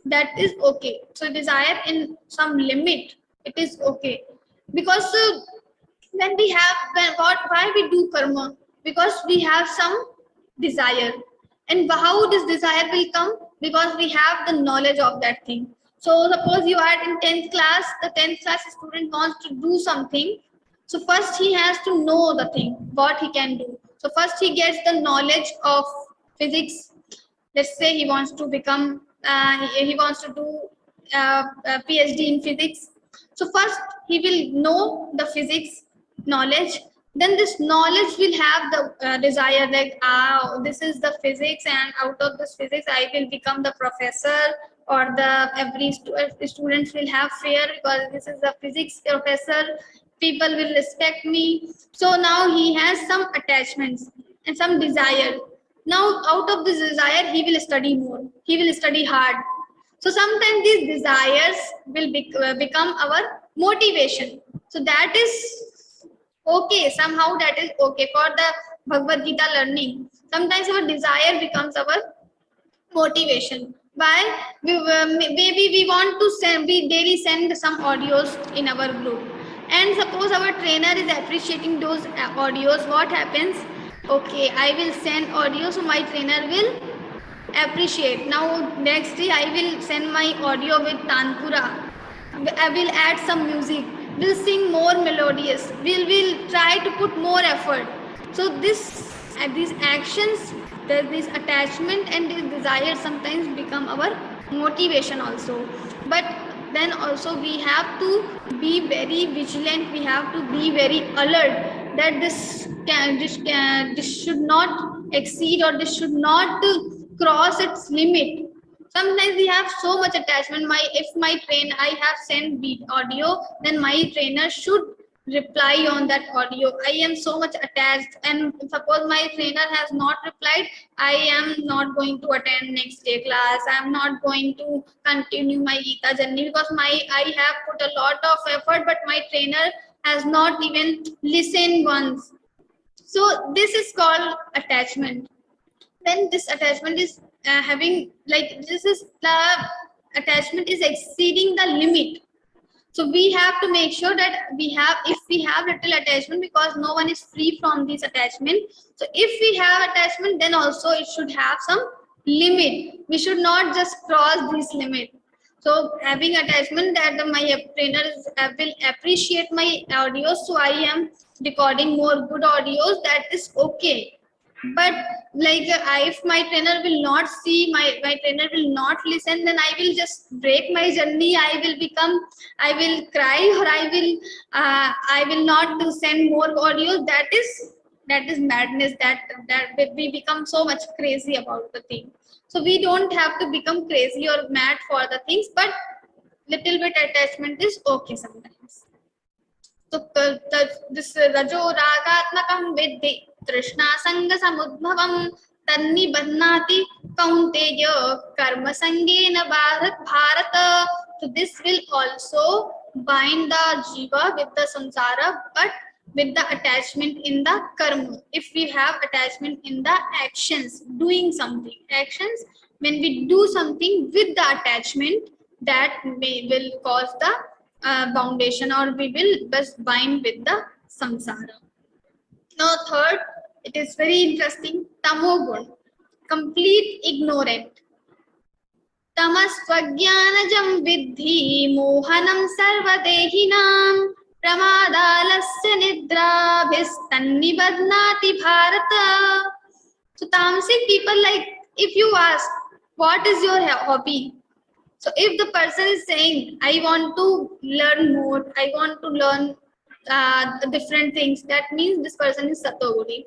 That is okay. So desire in some limit, it is okay. Because when we have, why we do karma? Because we have some desire. And how this desire will come? Because we have the knowledge of that thing. So suppose you are in 10th class, the 10th class student wants to do something. So first he has to know the thing, what he can do. So first he gets the knowledge of physics. Let's say he wants to become, he wants to do PhD in physics. So first he will know the physics knowledge. Then this knowledge will have the desire like, this is the physics, and out of this physics I will become the professor, or the every students will have fear because this is the physics professor, people will respect me. So now he has some attachments and some desire. Now out of this desire he will study more, he will study hard. So sometimes these desires will become our motivation. So that is okay, somehow that is okay for the Bhagavad Gita learning. Sometimes our desire becomes our motivation. Why? Maybe we want to send, we daily send some audios in our group, and suppose our trainer is appreciating those audios. What happens? Okay, I will send audio, so my trainer will appreciate. Now next day I will send my audio with Tanpura. I will add some music, we'll sing more melodious, we'll try to put more effort. So these actions, this attachment and this desire sometimes become our motivation also. But then also we have to be very vigilant, we have to be very alert that this should not exceed, or this should not cross its limit. Sometimes we have so much attachment. If my trainer, I have sent beat audio, then my trainer should reply on that audio. I am so much attached, and suppose my trainer has not replied, I am not going to attend next day class, I am not going to continue my Geeta journey, because I have put a lot of effort, but my trainer has not even listened once. So this is called attachment. When this attachment is the attachment is exceeding the limit. So we have to make sure that if we have little attachment, because no one is free from this attachment. So if we have attachment, then also it should have some limit. We should not just cross this limit. So having attachment that my trainer will appreciate my audios, so I am recording more good audios, that is okay. But if my trainer will not see, my trainer will not listen, then I will just break my journey. I will cry, or I will not send more audios. That is madness. That we become so much crazy about the thing. So we don't have to become crazy or mad for the things, but little bit attachment is okay sometimes. So this rajo ragatmakam viddhi trishna sanga samudbhavam tannibannati kaunteya karma sangena bharata. So this will also bind the jiva with the samsara, but with the attachment in the karma. If we have attachment in the actions, doing something, actions, when we do something with the attachment, that will cause the foundation, or we will best bind with the samsara. Now third, it is very interesting, tamogun, complete ignorant. Tamastvajnanajam viddhi mohanam sarvadehinam pramadalasya nidrabhistannibadnati bharata. So tamasic people, if you ask, what is your hobby? So if the person is saying, I want to learn more, I want to learn different things, that means this person is Satoguni.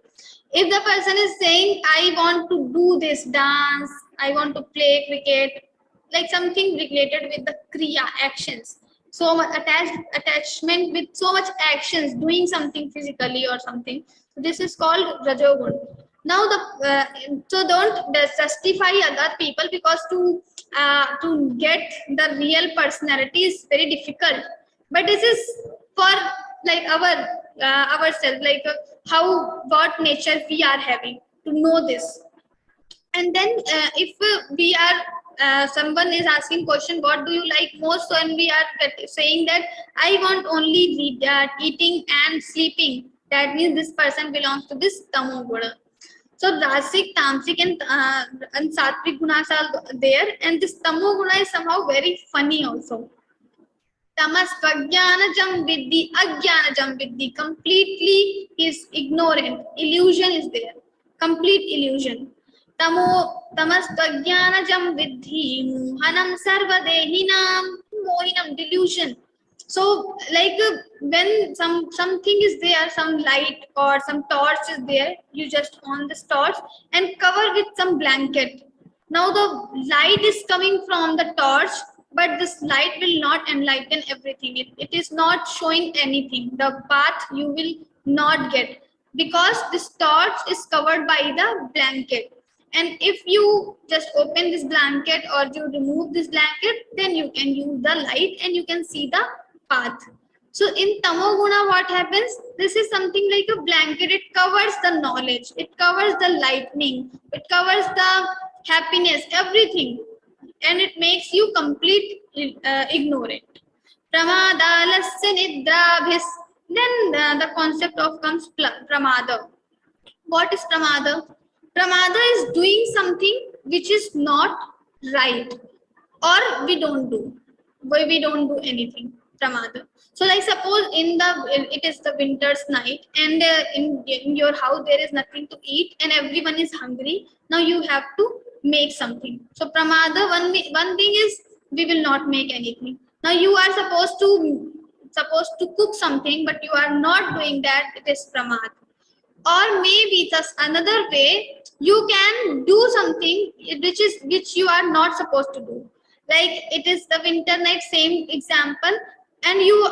If the person is saying, I want to do this dance, I want to play cricket, like something related with the kriya, actions, so much attachment with so much actions, doing something physically or something, so this is called Rajogun. Now so don't justify other people, because to get the real personality is very difficult. But this is for like ourselves, like what nature we are having, to know this. And then if we are someone is asking question, what do you like most, so and we are saying that I want only eating and sleeping, that means this person belongs to this tamo guna. So rasic, tamasic, and sattvic gunas are there, and this tamo guna is somehow very funny also. Tamas prajnanajam vidhi, ajnanajam vidhi, completely is ignorant, illusion is there, complete illusion. Tamas prajnanajam vidhi, mohanam sarvadehinam, mohinam, delusion. So like when something is there, some light or some torch is there, you just on this torch and cover with some blanket. Now the light is coming from the torch, but this light will not enlighten everything. It is not showing anything. The path you will not get, because this torch is covered by the blanket. And if you just open this blanket or you remove this blanket, then you can use the light and you can see the path. So in tamoguna, what happens? This is something like a blanket. It covers the knowledge, it covers the lightning, it covers the happiness, everything, and it makes you complete ignorant. Pramadalasya nidrabhis. Then the concept of comes pramada. What is pramada? Pramada is doing something which is not right, or we don't do. We don't do anything. Pramada. So like suppose it is the winter's night, and in your house there is nothing to eat and everyone is hungry. Now you have to make something. So pramada, one thing is we will not make anything. Now you are supposed to cook something, but you are not doing that. It is pramada. Or maybe just another way, you can do something which you are not supposed to do. Like it is the winter night, same example, and you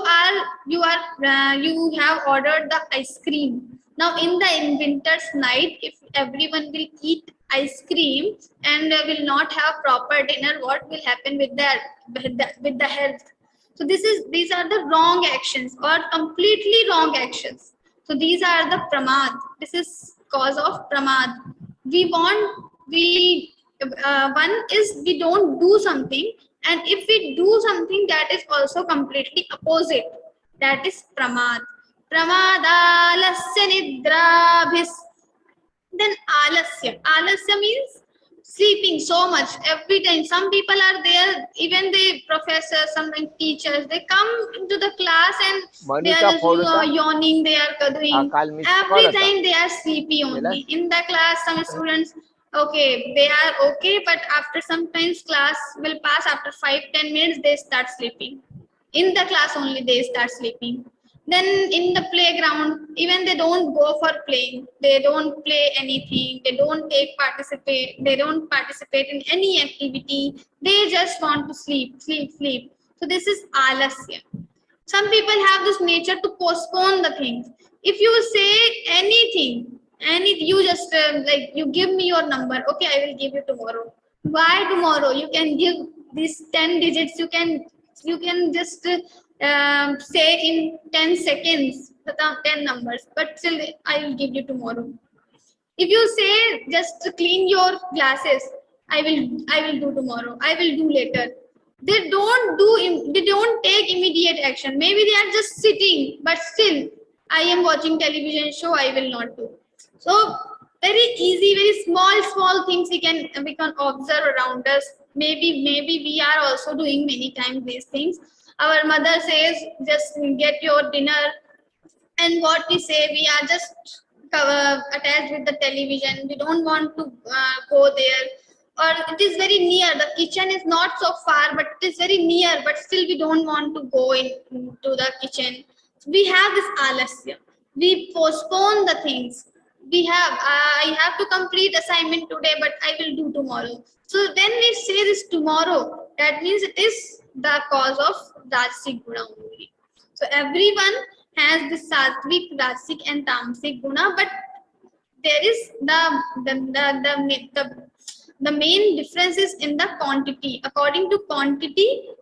have ordered the ice cream. Now in winter's night, if everyone will eat ice cream and will not have proper dinner, what will happen with the health? So these are the wrong actions, or completely wrong actions. So these are the pramad. This is cause of pramad. One is we don't do something, and if we do something that is also completely opposite, that is pramad. Pramadalasya nidrabhis. Then alasya. Alasya means sleeping so much every time. Some people are there, even the professors, sometimes teachers, they come into the class and they are just yawning, they are doing every time, they are sleepy only. In the class, some students, okay, they are okay, but after sometimes class will pass, after 5-10 minutes they start sleeping. In the class only they start sleeping. Then in the playground, even they don't go for playing, they don't play anything, they don't participate in any activity, they just want to sleep. So this is alasya. Some people have this nature to postpone the things. If you say anything, you just like, you give me your number, okay, I will give you tomorrow. Why tomorrow? You can give these 10 digits, you can just say in 10 seconds the 10 numbers, but still I will give you tomorrow. If you say just to clean your glasses, I will do tomorrow, I will do later. They don't take immediate action. Maybe they are just sitting, but still I am watching television show, I will not do. So very easy, very small things we can observe around us. Maybe we are also doing many times these things. Our mother says, just get your dinner, and what we say, we are just attached with the television. We don't want to go there, or it is very near. The kitchen is not so far, but it is very near. But still, we don't want to go into the kitchen. We have this alasya. We postpone the things. I have to complete assignment today, but I will do tomorrow. So when we say this tomorrow, that means it is the cause of Rajasic Guna only. So everyone has this Sattvic, Rajasic and Tamasic Guna, but there is the main difference is in the quantity. According to quantity,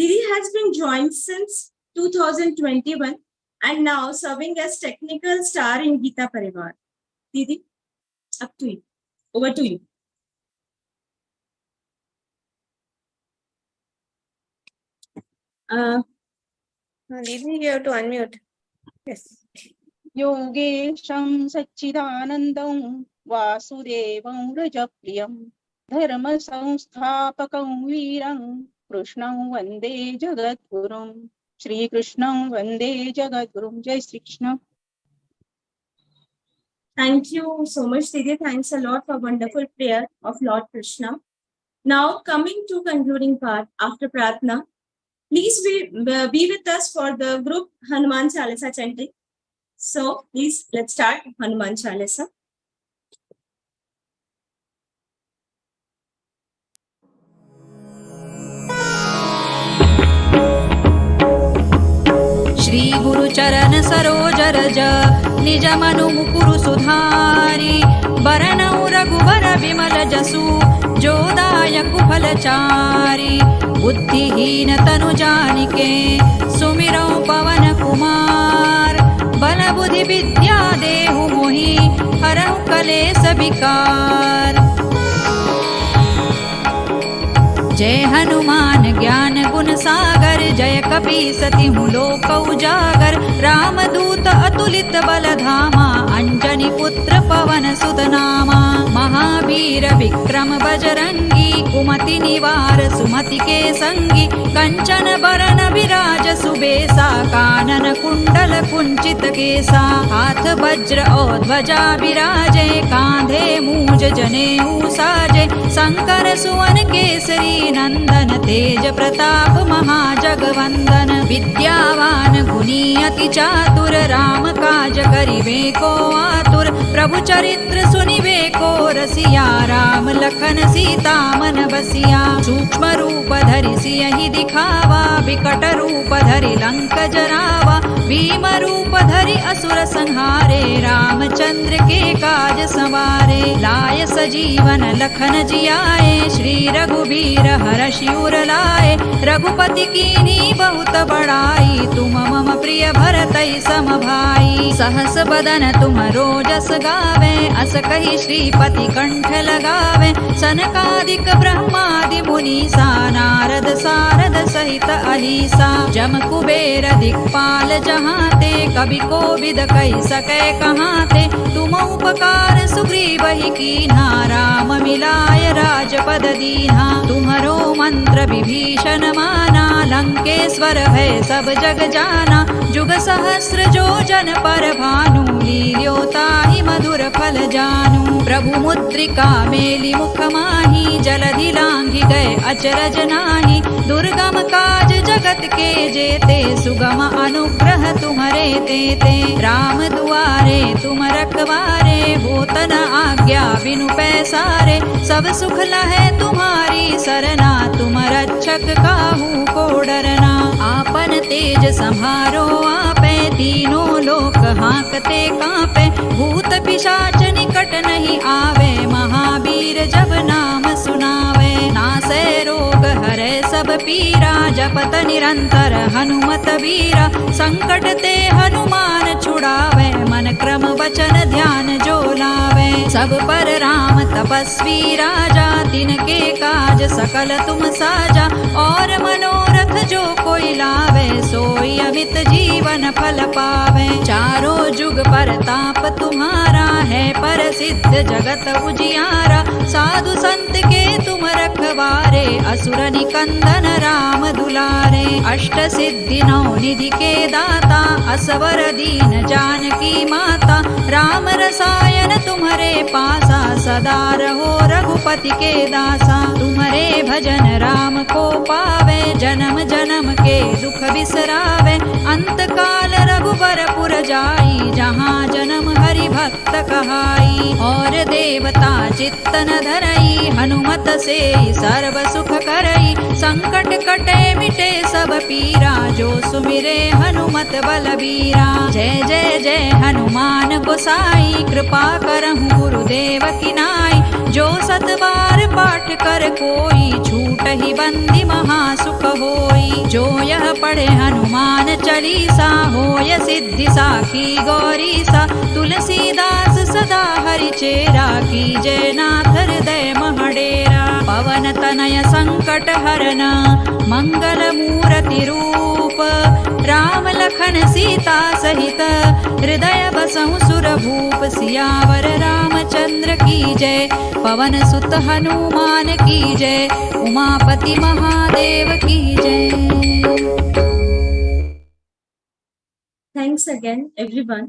Didi has been joined since 2021 and now serving as technical star in Geeta Parivar. Didi, up to you. Over to you. Didi, you have to unmute. Yes. योगेशं सच्चिदानन्दं वासुदेवं रजप्रियं धर्मसंस्थापकं वीरं कृष्णं वन्दे जगद्गुरुं श्रीकृष्णं वन्दे जगद्गुरुं जय Shri Krishna. Thank you so much, Didi. Thanks a lot for wonderful prayer of Lord Krishna. Now, coming to concluding part after Pratna, please be with us for the group Hanuman Chalisa chanting. So, please, let's start Hanuman Chalisa. Shri गुरु चरण सरोज रज निज मनु मुकुरु सुधारी बरनउ रघुबर विमल जसु जो दायक फलचारी बुद्धिहीन तनु जानिके सुमिरौ पवन कुमार बल बुद्धि विद्या देहु मोहि हरहु कलेस विकार. जय हनुमान ज्ञान गुण सागर जय कपीसति लोक उजागर रामदूत अतुलित बल धामा अंजनी पुत्र पवन सुत नामा महावीर विक्रम बजरंगी कुमति निवार सुमति के संगी कंचन बरन विराज सुबेसा कानन कुंडल कुंचित केसा हाथ वज्र और ध्वजा विराजे कांधे मूज जनेऊ साजे शंकर सुवन केसरी नंदन तेज प्रताप महाजगवंदन विद्यावान गुणी अति चातुर राम काज करिबे को आतुर प्रभु चरित्र सुनिबे को रसिया राम लखन सीता मन बसिया सूक्ष्म रूप धरि सियहि दिखावा विकट रूप धरि लंक जरावा भीम रूप धरि असुर संहारे रामचंद्र के काज सवारे लाय सजीवन लखन जियाए श्री रघुबीर हरषि उर लाए रघुपति कीन्ही बहुत बड़ाई तुम मम प्रिय भरतहि सम भाई सहस बदन तुम रोजस गावे अस कहि श्रीपति कंठ लगावे सनकादिक ब्रह्मादि मुनीसा नारद सारद सहित अहिसा जम कुबेर दिक्पाल जहाते कवि कोविद कहि सकै कहाते तुम उपकार सुग्रीवहि कीन्हा राम मिलाय राजपद दीन्हा तुम्हरो मंत्र विभीषण माना लंकेश्वर भय सब जग जाना जुग सहस्र जो जन पर भानु लील्योताहि मधुर फल जानू प्रभु मुद्रिका मेलि मुख माहि जलधि लांघि गए अचरज नाही दुर्गम काज जगत के जेते सुगम अनुग्रह तुम्हरे तेते राम दुआरे तुम रखवारे होत न आज्ञा बिनु पैसारे सब सुख लहै तुम्हारी सरना तुम रक्षक काहू को डरना आपन तेज सम्हारो आपे तीनों लोक हांकते कांपे भूत पिशाच निकट नहीं आवे महावीर जब नाम सुनावे नासै रोग हरै सब पीरा जपत निरंतर हनुमत वीरा संकट ते हनुमान छुड़ावे मन क्रम वचन ध्यान जो लावे सब पर राम तपस्वी राजा तिनके काज सकल तुम साजा और मनोरथ जो कोई लावे सोई अमित जीवन फल पावे चारों जुग पर ताप तुम्हारा है पर सिद्ध जगत उजियारा साधु संत के तुम रखवारे असुर निकंदन राम दुलारे अष्ट सिद्धि नौ निधि के दाता असवर दीन जानकी माता राम रसायन तुम्हारे पासा सदा रहो रघुपति के दासा तुम्हारे भजन राम को पावे जन्म जन्म के दुख बिसरावे अंत काल रघुबरपुर जाई जहाँ जन्म हरि भक्त कहाई और देवता चित्तन धरई हनुमत से सर्व सुख करई संकट कटे मिटे सब पीरा जो सुमिरे हनुमत बलबीरा जय जय जय हनुमान गोसाई कृपा करहु गुरुदेव की नाई जो सत बार पाठ कर कोई, छूट ही बंदी महासुख होई। जो यह पढ़े हनुमान चालीसा, होय सिद्धि साखी गौरीसा। तुलसीदास सदा हरि चेरा, कीजय नाथ हृदय महडेरा। पवन तनय संकट हरन, मंगल मूर्ति रूप। राम लखन सीता सहित, हृदय बसहु सुर भूप। सियावर रामचंद्र की जय, पवन सुत हनुमान की जय। उमापति महादेव की जय। Thanks again, everyone.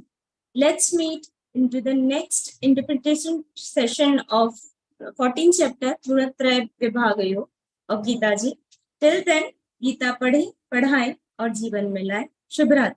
Let's meet into the next interpretation session of 14th chapter, गुणत्रय विभागयो of Gita ji. Till then, Gita पढ़े, पढ़ाए और जीवन में लाए। शुभ रात्रि।